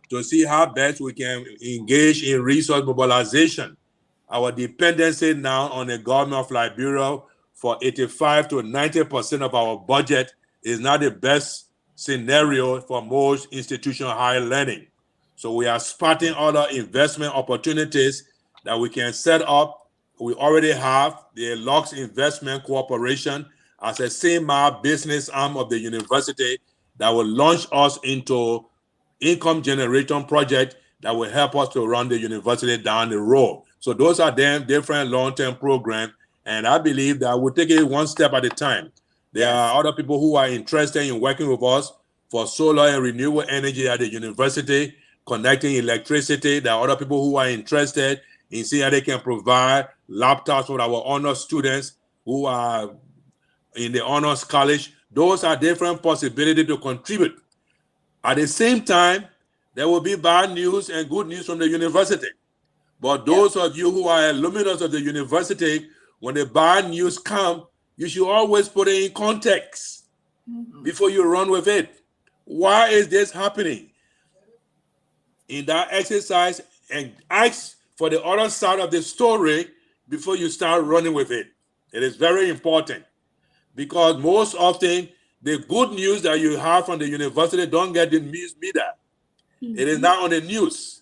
to see how best we can engage in resource mobilization. Our dependency now on the government of Liberia for 85 to 90% of our budget is not the best scenario for most institutional higher learning. So we are spotting other investment opportunities that we can set up. We already have the Lux Investment Corporation as a semi-business arm of the university that will launch us into income generation project that will help us to run the university down the road. So those are them different long-term programs, and I believe that we'll take it one step at a time. There are other people who are interested in working with us for solar and renewable energy at the university, connecting electricity. There are other people who are interested in seeing how they can provide laptops for our honors students who are in the honors college. Those are different possibilities to contribute. At the same time, there will be bad news and good news from the university. But those of you who are alumni of the university, when the bad news come, you should always put it in context before you run with it. Why is this happening? In that exercise, and ask for the other side of the story before you start running with it. It is very important, because most often the good news that you have from the university don't get the news media. It is not on the news.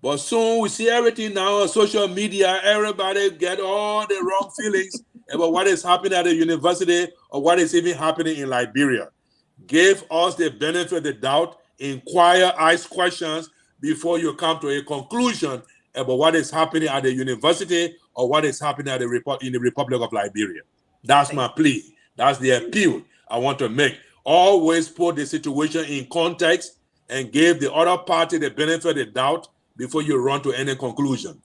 But soon we see everything now on social media. Everybody get all the wrong feelings about what is happening at the university or what is even happening in Liberia. Give us the benefit of the doubt. Inquire, ask questions before you come to a conclusion about what is happening at the university or what is happening at in the Republic of Liberia. That's my plea. That's the appeal I want to make. Always put the situation in context and give the other party the benefit of the doubt before you run to any conclusion.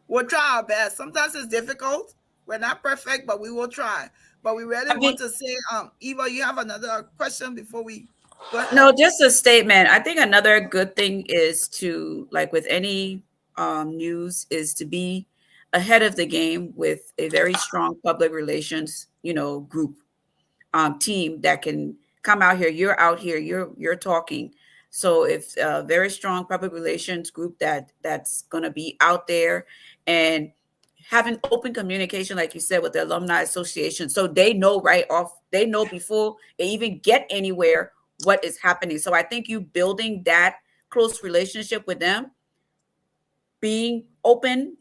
We'll try our best. Sometimes it's difficult. We're not perfect, but we will try. But we really want to say, Eva, you have another question before we go ahead? No, just a statement. I think another good thing is to, like with any news, is to be ahead of the game with a very strong public relations, group, team that can come out here. You're out here, you're talking. So if a very strong public relations group that's going to be out there and having open communication, like you said, with the Alumni Association, so they know they know before they even get anywhere what is happening. So I think you building that close relationship with them, being open,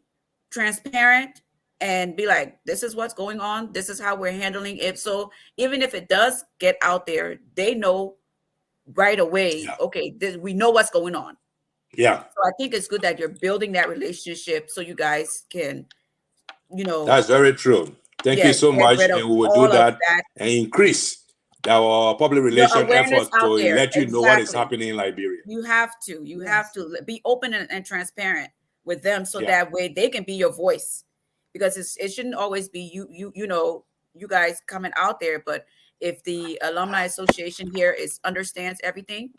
transparent, and be like, this is what's going on. This is how we're handling it. So even if it does get out there, they know right away, okay, we know what's going on. Yeah. So I think it's good that you're building that relationship so you guys can, That's very true. Thank you so much. And we will do that and increase our public relation efforts to let you know what is happening in Liberia. You have to be open and transparent with them, so that way they can be your voice, because it shouldn't always be you guys coming out there. But if the Alumni Association here understands everything,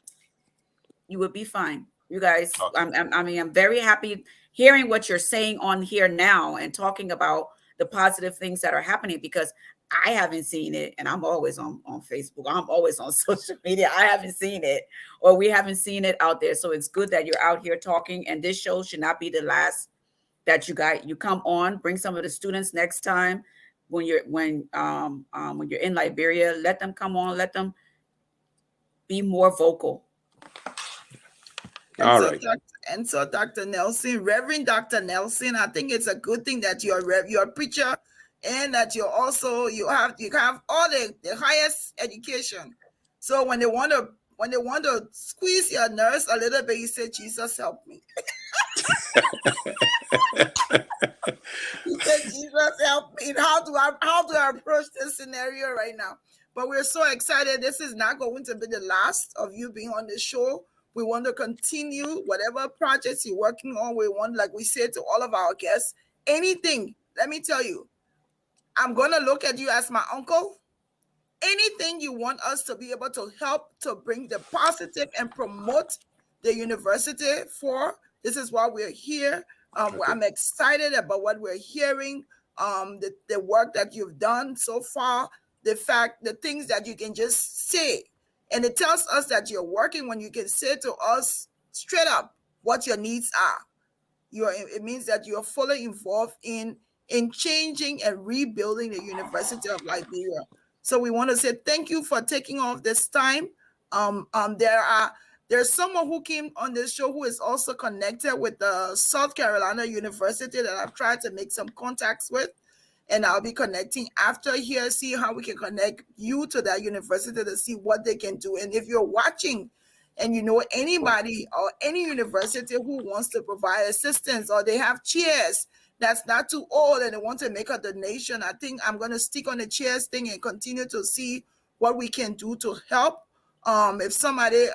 you would be fine. You guys, I'm very happy hearing what you're saying on here now and talking about the positive things that are happening, because I haven't seen it, and I'm always on Facebook. I'm always on social media. I haven't seen it, or we haven't seen it out there. So it's good that you're out here talking, and this show should not be the last that you come on. Bring some of the students next time when you're in Liberia. Let them come on. Let them be more vocal. All right. And so Dr. Nelson, Reverend Dr. Nelson, I think it's a good thing that you're a preacher, and that you have all the highest education. So when they want to squeeze your nerves a little bit, you say, Jesus help me. He said, Jesus, help me. How do I approach this scenario right now? But we're so excited. This is not going to be the last of you being on the show. We want to continue whatever projects you're working on. We want, like we said to all of our guests, anything. Let me tell you, I'm going to look at you as my uncle. Anything you want us to be able to help to bring the positive and promote the university for, this is why we're here. Okay. I'm excited about what we're hearing, the work that you've done so far, the things that you can just say. And it tells us that you're working when you can say to us straight up what your needs are. It means that you're fully involved in changing and rebuilding the University of Liberia. So we want to say thank you for taking off this time. There's someone who came on this show who is also connected with the South Carolina University that I've tried to make some contacts with. And I'll be connecting after here, see how we can connect you to that university to see what they can do. And if you're watching and you know anybody or any university who wants to provide assistance, or they have chairs that's not too old and they want to make a donation, I think I'm going to stick on the chairs thing and continue to see what we can do to help. If somebody,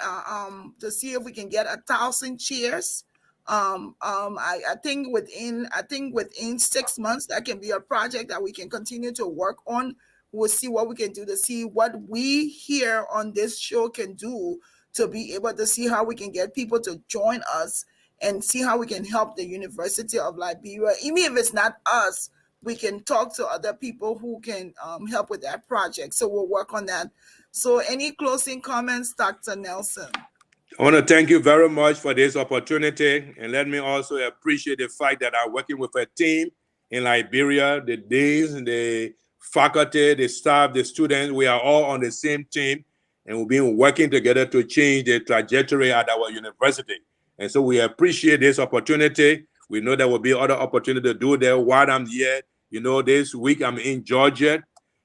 to see if we can get 1,000 chairs. I think within 6 months, that can be a project that we can continue to work on. We'll see what we can do to see what we here on this show can do to be able to see how we can get people to join us and see how we can help the University of Liberia. Even if it's not us, we can talk to other people who can help with that project. So we'll work on that. So any closing comments, Dr. Nelson? I want to thank you very much for this opportunity. And let me also appreciate the fact that I'm working with a team in Liberia, the deans, the faculty, the staff, the students. We are all on the same team, and we've been working together to change the trajectory at our university. And so we appreciate this opportunity. We know there will be other opportunity to do that while I'm here. You know, this week I'm in Georgia.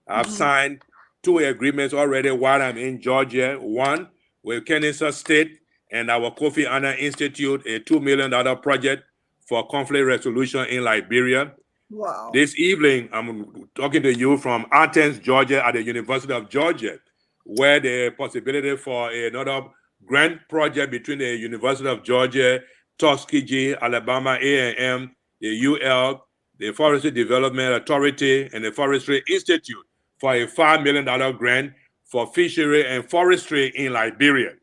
I've signed 2 agreements already while I'm in Georgia. One with Kennesaw State and our Kofi Annan Institute, a $2 million project for conflict resolution in Liberia. Wow. This evening, I'm talking to you from Athens, Georgia, at the University of Georgia, where the possibility for another grant project between the University of Georgia, Tuskegee, Alabama A&M, the UL, the Forestry Development Authority, and the Forestry Institute for a $5 million grant for fishery and forestry in Liberia.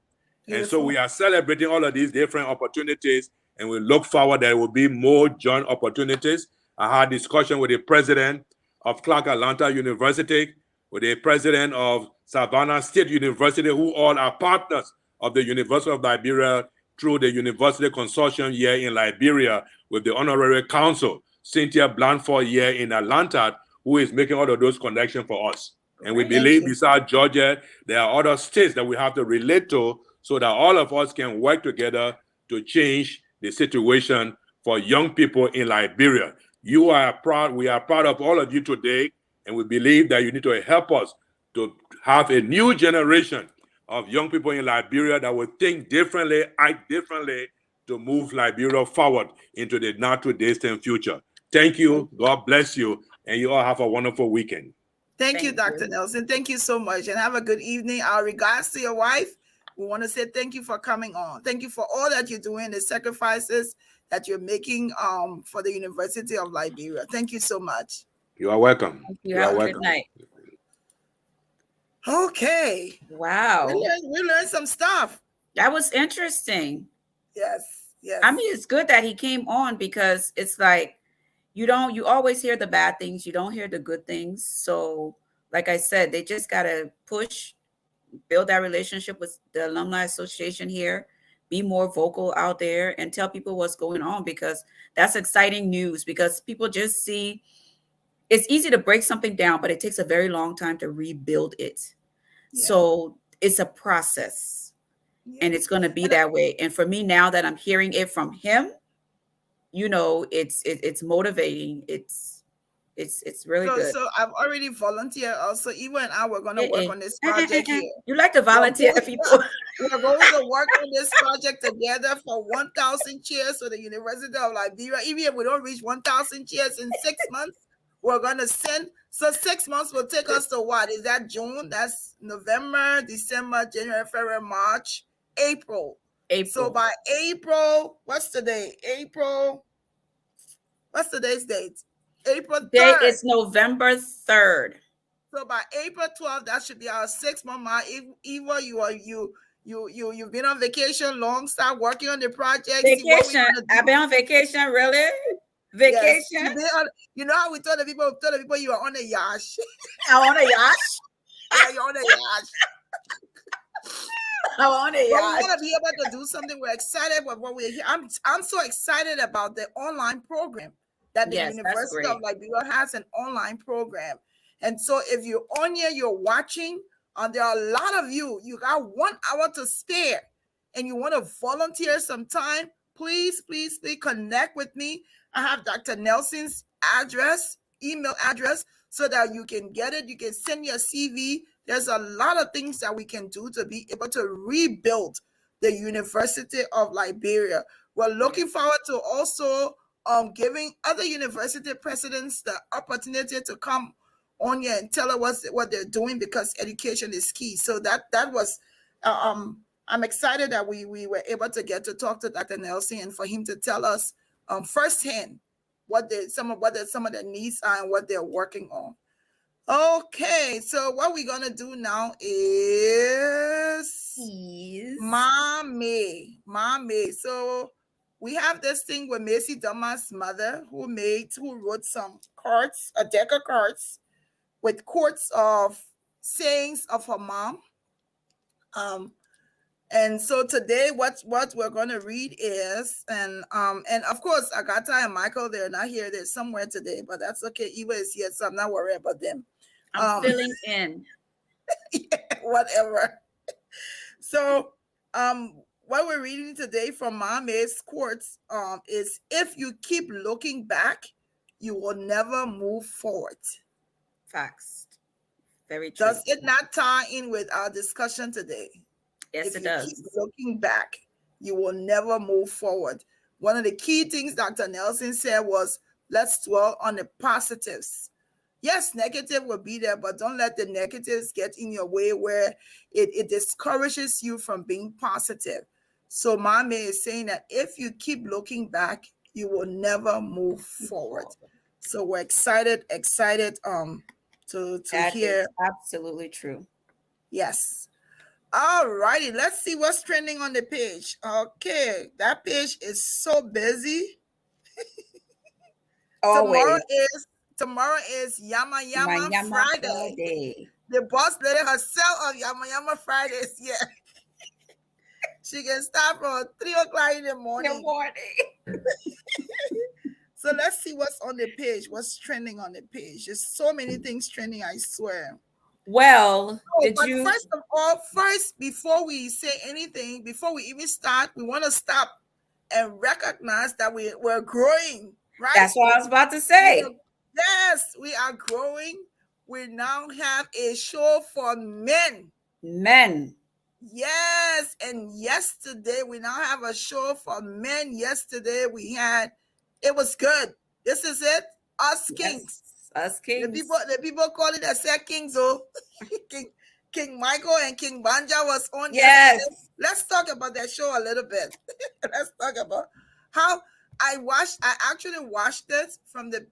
Beautiful. And so we are celebrating all of these different opportunities, and we look forward there will be more joint opportunities. I had discussion with the president of Clark Atlanta University, with the president of Savannah State University, who all are partners of the University of Liberia through the University Consortium here in Liberia, with the Honorary Council, Cynthia Blandford here in Atlanta, who is making all of those connections for us. And we believe besides Georgia, there are other states that we have to relate to so that all of us can work together to change the situation for young people in Liberia. We are proud of all of you today, and we believe that you need to help us to have a new generation of young people in Liberia that will think differently, act differently, to move Liberia forward into the not too distant future. Thank you. God bless you. And you all have a wonderful weekend. Thank you, Dr. Nelson. Thank you so much. And have a good evening. Our regards to your wife. We want to say thank you for coming on. Thank you for all that you're doing, the sacrifices that you're making for the University of Liberia. Thank you so much. You are welcome. You are welcome. Good night. Okay. Wow. We learned some stuff. That was interesting. Yes. Yes. I mean, it's good that he came on, because it's like, you always hear the bad things. You don't hear the good things. So like I said, they just got to push, build that relationship with the Alumni Association here, be more vocal out there and tell people what's going on, because that's exciting news, because people just see it's easy to break something down, but it takes a very long time to rebuild it. Yeah. So it's a process, and it's going to be that way. And for me, now that I'm hearing it from him, you know, it's motivating. It's It's really So, good. so I've already volunteered. Also, Eva and I were going to work on this project here. You like to We're volunteer going, people. we're going to work on this project together for 1,000 chairs for the University of Liberia. Even if we don't reach 1,000 chairs in 6 months, we're going to send. So 6 months will take us to what? Is that June? That's November, December, January, February, March, April. So by April, what's today? April. What's today's date? April 3rd. It's November 3rd. So by April 12th, that should be our 6-month mark. Eva, you've been on vacation long. Start working on the project. Vacation. I've been on vacation, really? Vacation. Yes. You know how we told the people you are on a yacht. I'm on a yacht. Yeah, you're on a yacht. I'm on a yacht. We want to be able to do something. We're excited about what we're here. I'm so excited about the online program that the University of Liberia has, an online program. And so if you're on here, you're watching, there are a lot of you got 1 hour to spare and you want to volunteer some time, please connect with me. I have Dr. Nelson's email address, so that you can get it. You can send your CV. There's a lot of things that we can do to be able to rebuild the University of Liberia. We're looking forward to also giving other university presidents the opportunity to come on here and tell us what they're doing, because education is key. So that was I'm excited that we were able to get to talk to Dr. Nelson and for him to tell us firsthand what some of the needs are and what they're working on. Okay, so what we're gonna do now is Mommy. So we have this thing with Macy Dumas' mother who wrote some cards, a deck of cards with quotes of sayings of her mom. And so today what we're going to read is, and of course Agatha and Michael, they're not here, they're somewhere today, but that's okay. Eva is here, so I'm not worried about them. I'm filling in. Yeah, whatever. So what we're reading today from Mommy's quotes is, if you keep looking back, you will never move forward. Facts. Very true. Does it not tie in with our discussion today? Yes, it does. If you keep looking back, you will never move forward. One of the key things Dr. Nelson said was, let's dwell on the positives. Yes, negative will be there, but don't let the negatives get in your way where it discourages you from being positive. So Mommy is saying that if you keep looking back, you will never move forward. So we're excited to that hear. Is absolutely true. Yes. All righty, let's see what's trending on the page. Okay, that page is so busy. Tomorrow is Yama Friday. The boss lady herself of Yama Fridays. Yeah. She can start from 3:00 in the morning. So let's see what's on the page. What's trending on the page? There's so many things trending, I swear. Well, first of all, before we say anything, before we even start, we want to stop and recognize that we're growing, right? That's what I was about to say. Yes, we are growing. We now have a show for men. Yes, and yesterday we now have a show for men. Yesterday it was good. This is it. Us Kings. Us Kings. The people call it a Kings. Oh, King Michael and King Banja was on. Yes. Yesterday. Let's talk about that show a little bit. Let's talk about how I actually watched it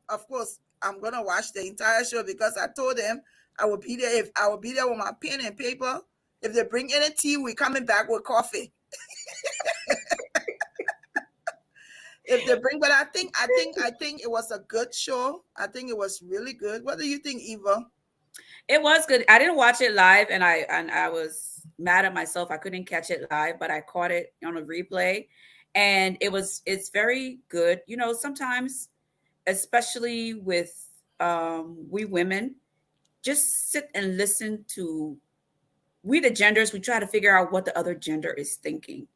of course, I'm going to watch the entire show because I told them I will be there with my pen and paper. If they bring any tea, we're coming back with coffee. If they bring, but I think it was a good show. I think it was really good. What do you think, Eva? It was good. I didn't watch it live, and I was mad at myself. I couldn't catch it live, but I caught it on a replay, and it's very good. You know, sometimes, especially with we women, just sit and listen to we the genders. We try to figure out what the other gender is thinking.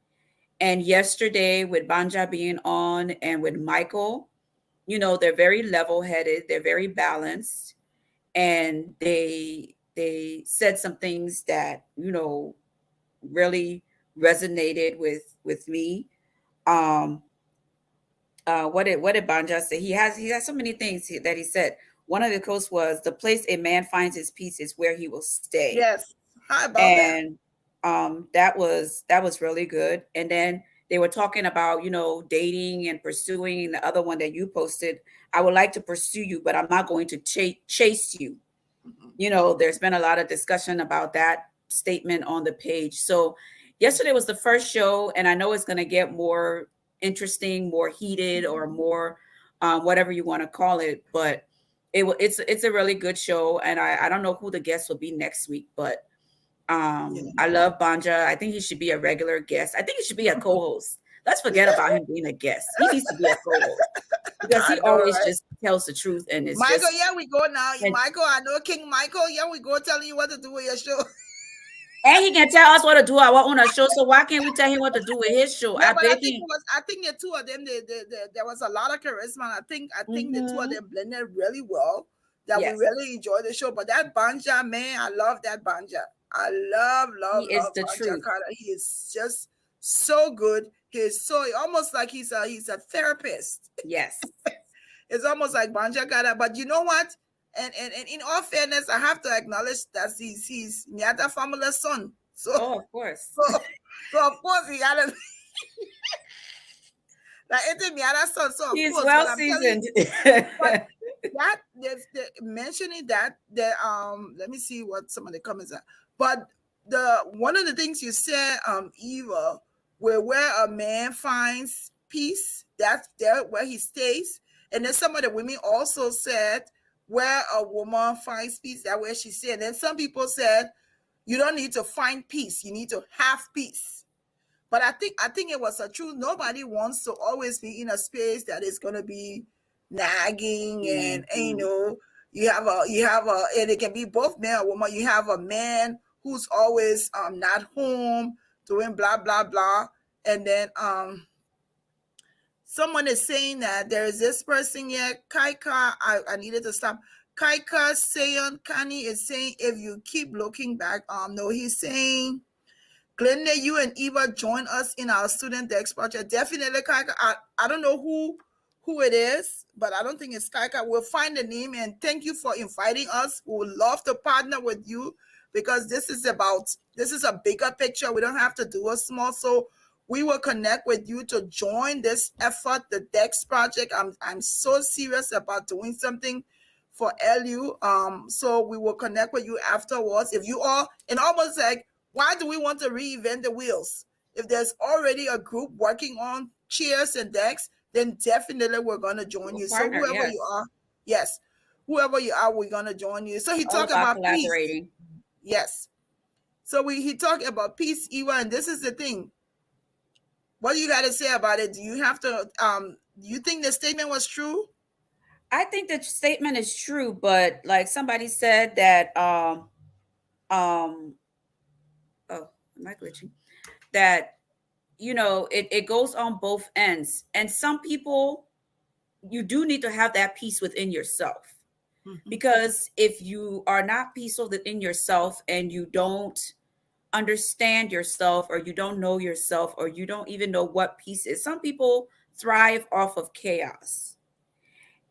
And yesterday, with Banja being on and with Michael, you know, they're very level-headed, they're very balanced, and they said some things that, you know, really resonated with me. Um, what did Banja say? He has so many things that he said. One of the quotes was, "The place a man finds his peace is where he will stay," Yes. How about that? and that was really good. And then they were talking about, you know, dating and pursuing. The other one that you posted, I would like to pursue you, but I'm not going to chase you. You know, there's been a lot of discussion about that statement on the page. So yesterday was the first show, and I know it's going to get more interesting, more heated, or more whatever you want to call it. But it's a really good show, and I don't know who the guest will be next week, but Yeah. I love Banja. I think he should be a regular guest. I think he should be a co-host. Let's forget about him being a guest. He needs to be a co-host because I he know, always right? just tells the truth, and it's Michael, just. yeah, we go now. And, Michael, I know King Michael. Yeah, we go telling you what to do with your show. and he can tell us what to do our own show. So why can't we tell him what to do with his show? No, I but I beg think him. I think the two of them, there was a lot of charisma. I think the two of them blended really well. That we Yes, really enjoyed the show. But that Banja, man, I love that Banja. I love, he love, is love the Banja truth. Carter. He is just so good. He's so almost like he's a therapist. Yes. It's almost like Banja Carter. But you know what? And in all fairness, I have to acknowledge that he's Nyata Famula's son. So Oh, of course. so of course he got to like it's Miata's son. So of He's course, well but I'm telling seasoned. you, but that the mentioning that the let me see what some of the comments are. But the one of the things you said, Eva, where a man finds peace, that's there where he stays. And then some of the women also said where a woman finds peace, that where she stays. And then some people said you don't need to find peace, you need to have peace. But I think it was a truth. Nobody wants to always be in a space that is going to be nagging and you know you have a and it can be both man or woman. You have a man who's always not home doing blah blah blah, and then someone is saying that there is this person here, Kaika. I needed to stop. Kaika Sayon Kani is saying if you keep looking back, no, he's saying Glenda, you and Eva join us in our student Dex project. Definitely, Kaika. I don't know who it is, but I don't think it's Kaika. We'll find the name and thank you for inviting us. We would love to partner with you because this is a bigger picture. We don't have to do a small. So we will connect with you to join this effort, the Dex project. I'm so serious about doing something for LU. So we will connect with you afterwards. If you are, and almost like, why do we want to reinvent the wheels? If there's already a group working on chairs and decks, then definitely we're going to join you. So Partner, whoever yes. you are, yes, whoever you are, we're going to join you. So he All talked about about peace. collaborating. Yes. So he talked about peace, Eva, and this is the thing. What do you got to say about it? Do you have to, you think the statement was true? I think the statement is true, but like somebody said that um oh, am I glitching? That, you know, it goes on both ends. And some people, you do need to have that peace within yourself. Mm-hmm. Because if you are not peaceful within yourself and you don't understand yourself, or you don't know yourself, or you don't even know what peace is, some people thrive off of chaos.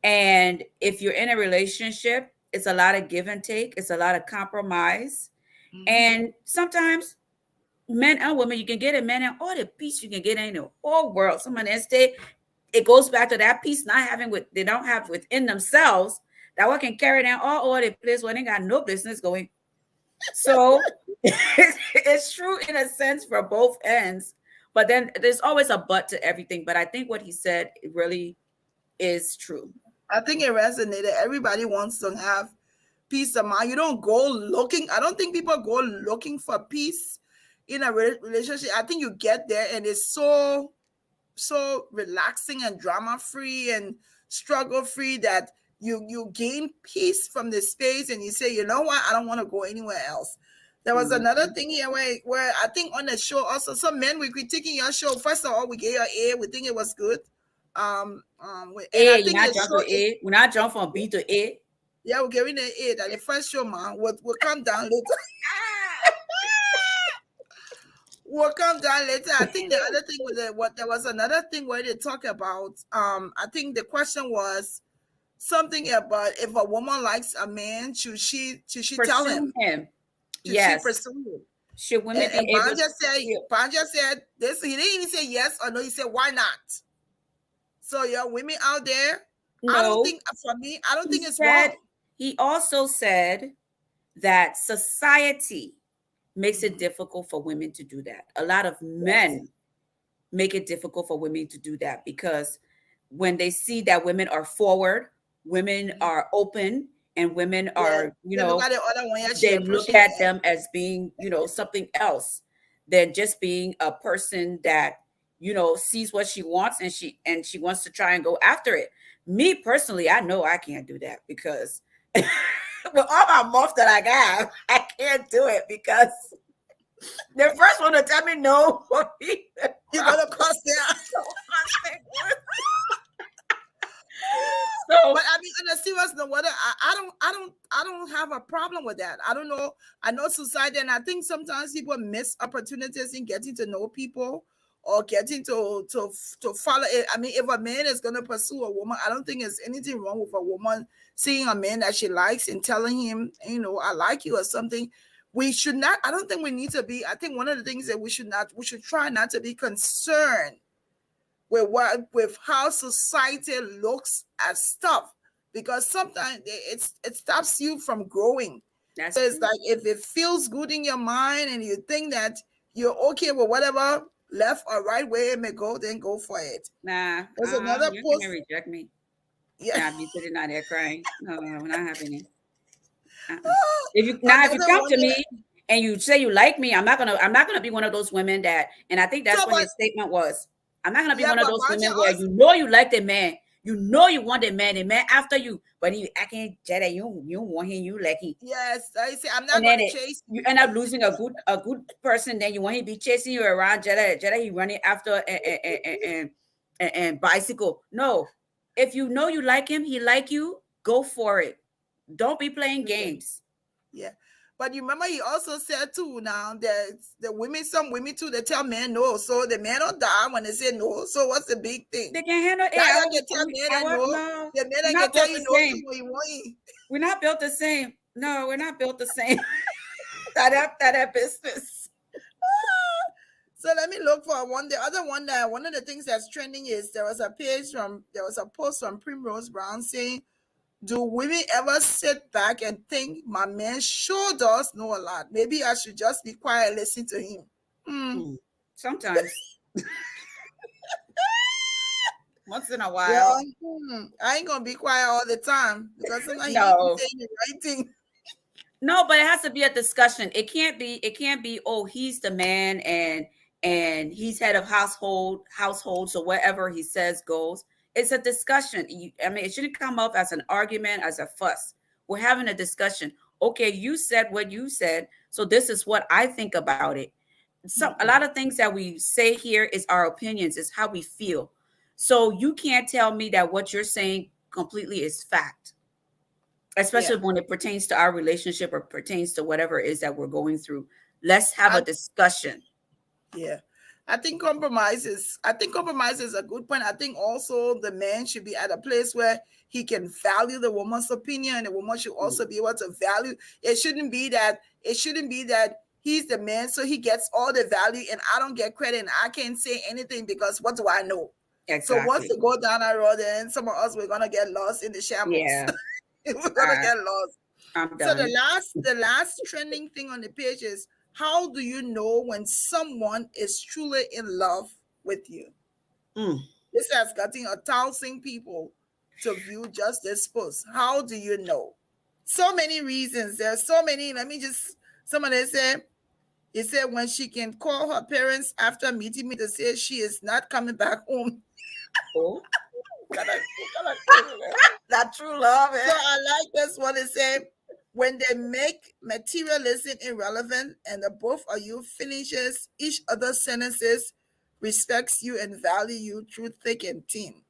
And if you're in a relationship, it's a lot of give and take, it's a lot of compromise. Mm-hmm. And sometimes men and women, you can get a man and all the peace you can get in the whole world. Someone instead, it goes back to that peace not having what they don't have within themselves, that what can carry them all over the place when they got no business going. So it's true in a sense for both ends, but then there's always a but to everything. But I think what he said really is true. I think it resonated. Everybody wants to have peace of mind. You don't go looking. I don't think people go looking for peace in a relationship. I think you get there and it's so relaxing and drama free and struggle free that you gain peace from the space and you say, you know what, I don't want to go anywhere else. There was another thing here where I think on the show also some men were critiquing your show. First of all, we gave your A, we think it was good. And I A, you're think not it jump to show it. A. We're not jump from B to A. Yeah, we're giving it A. That the first show, man. We'll come down later. We'll come down later. I think the other thing was that there was another thing where they talk about. I think the question was something about if a woman likes a man, should she tell Pursue him? him. Should she Yes. pursue him? Should women And be able Banja said this. He didn't even say yes or no. He said why not? So yeah, women out there, I don't No. think for me, I don't think it's said, wrong. He also said that society makes it difficult for women to do that. A lot of men make it difficult for women to do that because when they see that women are forward, women are open, and women are, they look at the other one. Yeah, they look at them as being, something else than just being a person that, sees what she wants and she wants to try and go after it. Me personally, I know I can't do that because with all my mouth that I got, I can't do it because the first one to tell me no for me, you're gonna cost them. So, but I mean, on a serious note, whether I don't have a problem with that. I don't know. I know society, and I think sometimes people miss opportunities in getting to know people or getting to follow it. I mean, if a man is gonna pursue a woman, I don't think there's anything wrong with a woman seeing a man that she likes and telling him, I like you or something. We should not. I don't think we need to be. I think one of the things that we should try not to be concerned with how society looks at stuff, because sometimes it stops you from growing. So it's like if it feels good in your mind and you think that you're okay with whatever left or right way it may go, then go for it. Nah, there's another you post. Can't reject me. Yeah, I'll be sitting out there crying. No, we're not happening. If you come to me and you say you like me, I'm not gonna be one of those women that. And I think that's what his statement was. I'm not gonna be one of those women where you like the man, you want the man after you, but I can't tell that you want him, you like him. Yes, I say I'm not gonna chase. You end up losing a good person, then you want him to be chasing you around. Jedi, he running after and bicycle. No, if you know you like him, he like you, go for it. Don't be playing games. Yeah. But you remember he also said too now that some women too, they tell men no. So the men don't die when they say no. So what's the big thing? They can handle it. Can tell men no. The men can tell you no when you want. We're not built the same. No, we're not built the same. that business. So let me look for one. The other one one of the things that's trending is there was a post from Primrose Brown saying, do women ever sit back and think my man sure does know a lot? Maybe I should just be quiet and listen to him. Sometimes. Once in a while. Yeah, I ain't gonna be quiet all the time because sometimes you ain't saying the right thing. No, but it has to be a discussion. It can't be, oh, he's the man and he's head of household, so whatever he says goes. It's a discussion. It shouldn't come up as an argument, as a fuss. We're having a discussion. Okay, you said what you said, so this is what I think about it. So a lot of things that we say here is our opinions, is how we feel. So you can't tell me that what you're saying completely is fact, especially when it pertains to our relationship or pertains to whatever it is that we're going through. Let's have a discussion. Yeah. I think compromise is a good point. I think also the man should be at a place where he can value the woman's opinion, and the woman should also be able to value. It shouldn't be that he's the man, so he gets all the value and I don't get credit and I can't say anything because what do I know? Exactly. So once we go down that road, then some of us, we're gonna get lost in the shambles. Yeah. We're gonna get lost. I'm done. So the last trending thing on the page is, how do you know when someone is truly in love with you? This has gotten 1,000 people to view just this post. How do you know? So many reasons. There's so many. Somebody said, he said when she can call her parents after meeting me to say she is not coming back home. Oh. That true love. So I like this one. It said, when they make materialism irrelevant and the both of you finishes each other's sentences, respects you and value you through thick and thin.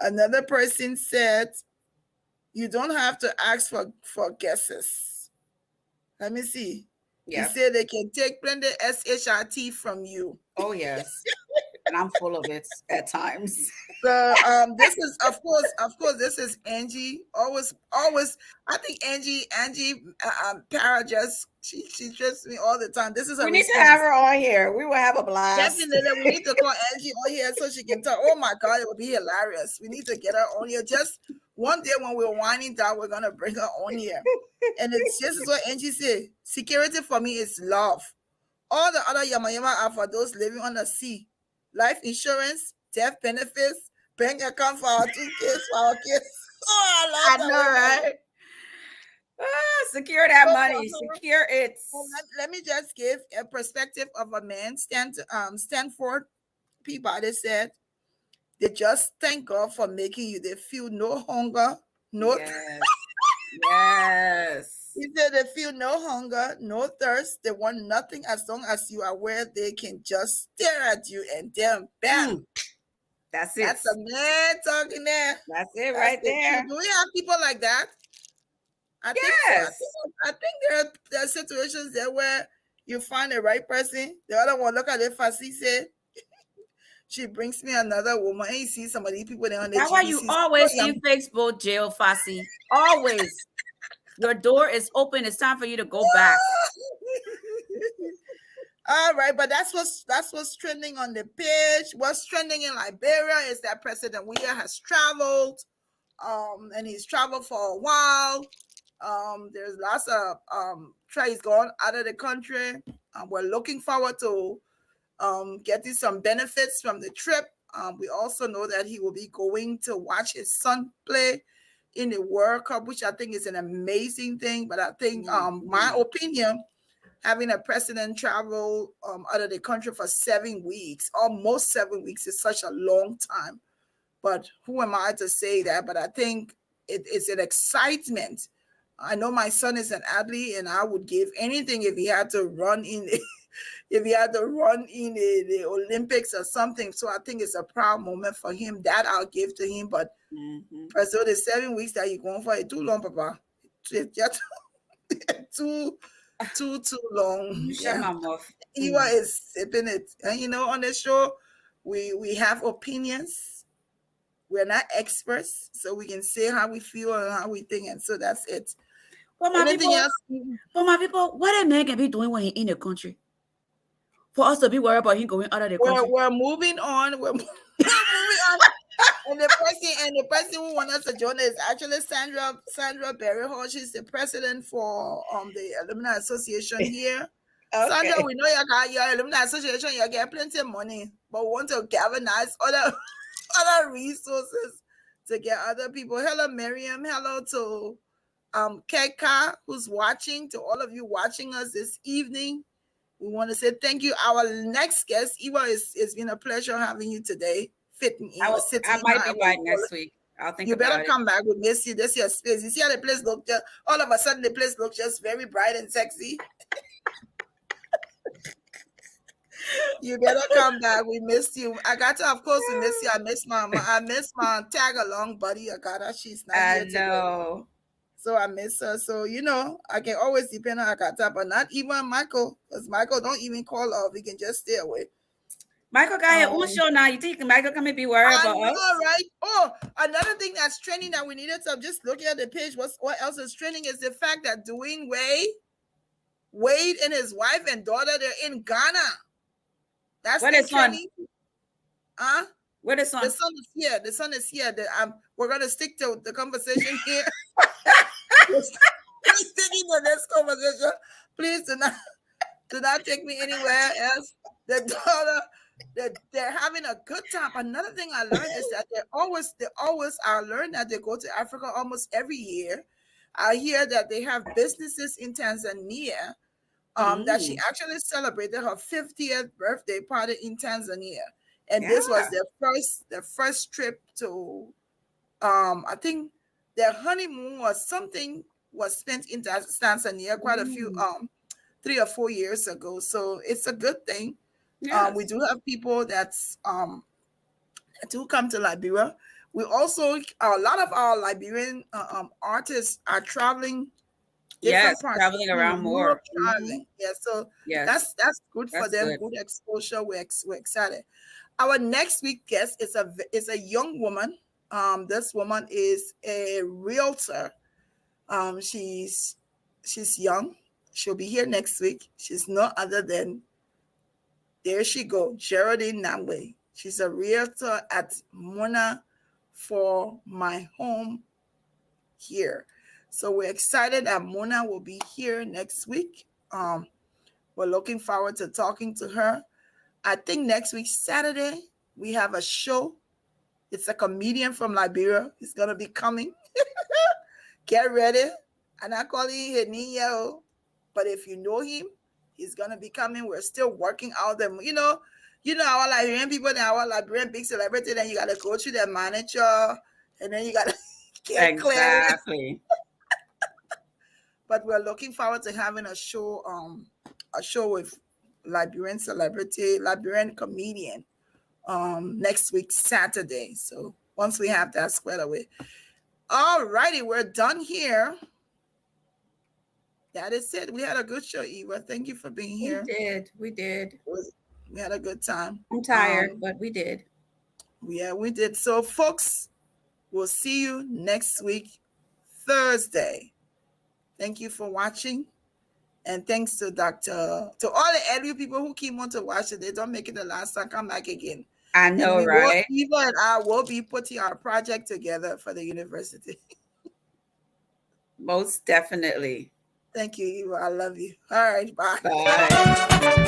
Another person said, you don't have to ask for guesses. Let me see. Yeah. He said they can take plenty SHRT from you. Oh yes. And I'm full of it at times. So this is of course this is Angie. Always I think Angie Para just she trips me all the time. This is a We need to response. have her on here. We will have a blast. Definitely, we need to call Angie on here so she can talk. Oh my God, it would be hilarious. We need to get her on here. Just one day when we're winding down, we're gonna bring her on here. And it's just what Angie said. Security for me is love. All the other yama are for those living on the sea. Life insurance, death benefits, bank account for our 2 kids, for our kids. Oh, I love that. Right? Secure that money. Secure it. Well, let me just give a perspective of a man. Stanford Peabody said, they just thank God for making you. They feel no hunger, no yes. Yes. He said they feel no hunger, no thirst. They want nothing as long as you are where they can just stare at you and then bam. That's it. That's a man talking there. That's it right there. Do we have people like that? I think so. I think there are situations there where you find the right person. The other one, look at it, Fasi said. She brings me another woman. And you see some of these people there on the That's why you always in Facebook jail, Fasi. Always. Your door is open. It's time for you to go back. All right, but that's what's trending on the page. What's trending in Liberia is that President Weah has traveled, and he's traveled for a while. There's lots of trades going out of the country. We're looking forward to getting some benefits from the trip. We also know that he will be going to watch his son play in the World Cup, which I think is an amazing thing. But I think, my opinion, having a president travel out of the country for 7 weeks, almost 7 weeks, is such a long time. But who am I to say that? But I think it's an excitement. I know my son is an athlete, and I would give anything if he had to run in the Olympics or something. So I think it's a proud moment for him. That I'll give to him. But so the 7 weeks that you're going for is too long, Papa. It's just too long. Shut my mouth. Eva is sipping it. And on the show, we have opinions. We're not experts, so we can say how we feel and how we think, and so that's it. But my people, what a man can be doing when he's in the country? For us to be worried about him going out of the country. We're moving on. We're moving on. And the person who wants us to join is actually Sandra Berry Hall. She's the president for the Alumni Association here. Okay. Sandra, we know you got your Alumni Association, you get plenty of money, but we want to galvanize other resources to get other people. Hello, Miriam. Hello to Keka, who's watching, to all of you watching us this evening. We want to say thank you. Our next guest, Eva, it's been a pleasure having you today. I might be back next week. I'll think about it. You better come back. We miss you. This is your space. You see how the place looks? All of a sudden, the place looks just very bright and sexy. You better come back. We missed you. Agata, of course, we miss you. I miss my tag along buddy, Agata. She's not here today. I know. So I miss her. So, I can always depend on Agata, but not even Michael, because Michael don't even call off. He can just stay away. Michael got his own show now. You think Michael can be worried about us? All right. Oh, another thing that's trending that we needed to just look at the page. What else is trending is the fact that Dwayne Wade and his wife and daughter, they're in Ghana. That's what is trending. Huh? What is on? The son is here. The son is here. We're gonna stick to the conversation here. We're sticking to this conversation. Please do not take me anywhere else. The daughter, they're having a good time. Another thing I learned is that I learned that they go to Africa almost every year. I hear that they have businesses in Tanzania. That she actually celebrated her 50th birthday party in Tanzania. And this was their first trip to I think their honeymoon was spent in Tanzania quite a few 3 or 4 years ago. So it's a good thing. Yes. We do have people that do come to Liberia. We also, a lot of our Liberian artists are traveling different Yes, parts. traveling around Europe more. traveling. Yeah, so Yes, that's good for that's them. good. Good exposure. We're excited. Our next week guest is a young woman. This woman is a realtor. She's young. She'll be here next week. She's no other than, there she go, Geraldine Namwe. She's a realtor at Mona for My Home here. So we're excited that Mona will be here next week. We're looking forward to talking to her. I think next week, Saturday, we have a show. It's a comedian from Liberia. He's going to be coming. Get ready. And I call him Henio. But if you know him, he's going to be coming. We're still working out them. Our Liberian people, our Liberian big celebrity, then you got to go through their manager, and then you got to get clearance. Exactly. But we're looking forward to having a show with Liberian celebrity, Liberian comedian, next week, Saturday. So once we have that squared away. All righty, we're done here. That is it. We had a good show, Eva. Thank you for being here. We did. We had a good time. I'm tired, but we did. Yeah, we did. So, folks, we'll see you next week, Thursday. Thank you for watching. And thanks to all the LU people who came on to watch it. They don't make it the last time. Come back again. I know, right? Eva and I will be putting our project together for the university. Most definitely. Thank you, Eva. I love you. All right. Bye. Bye.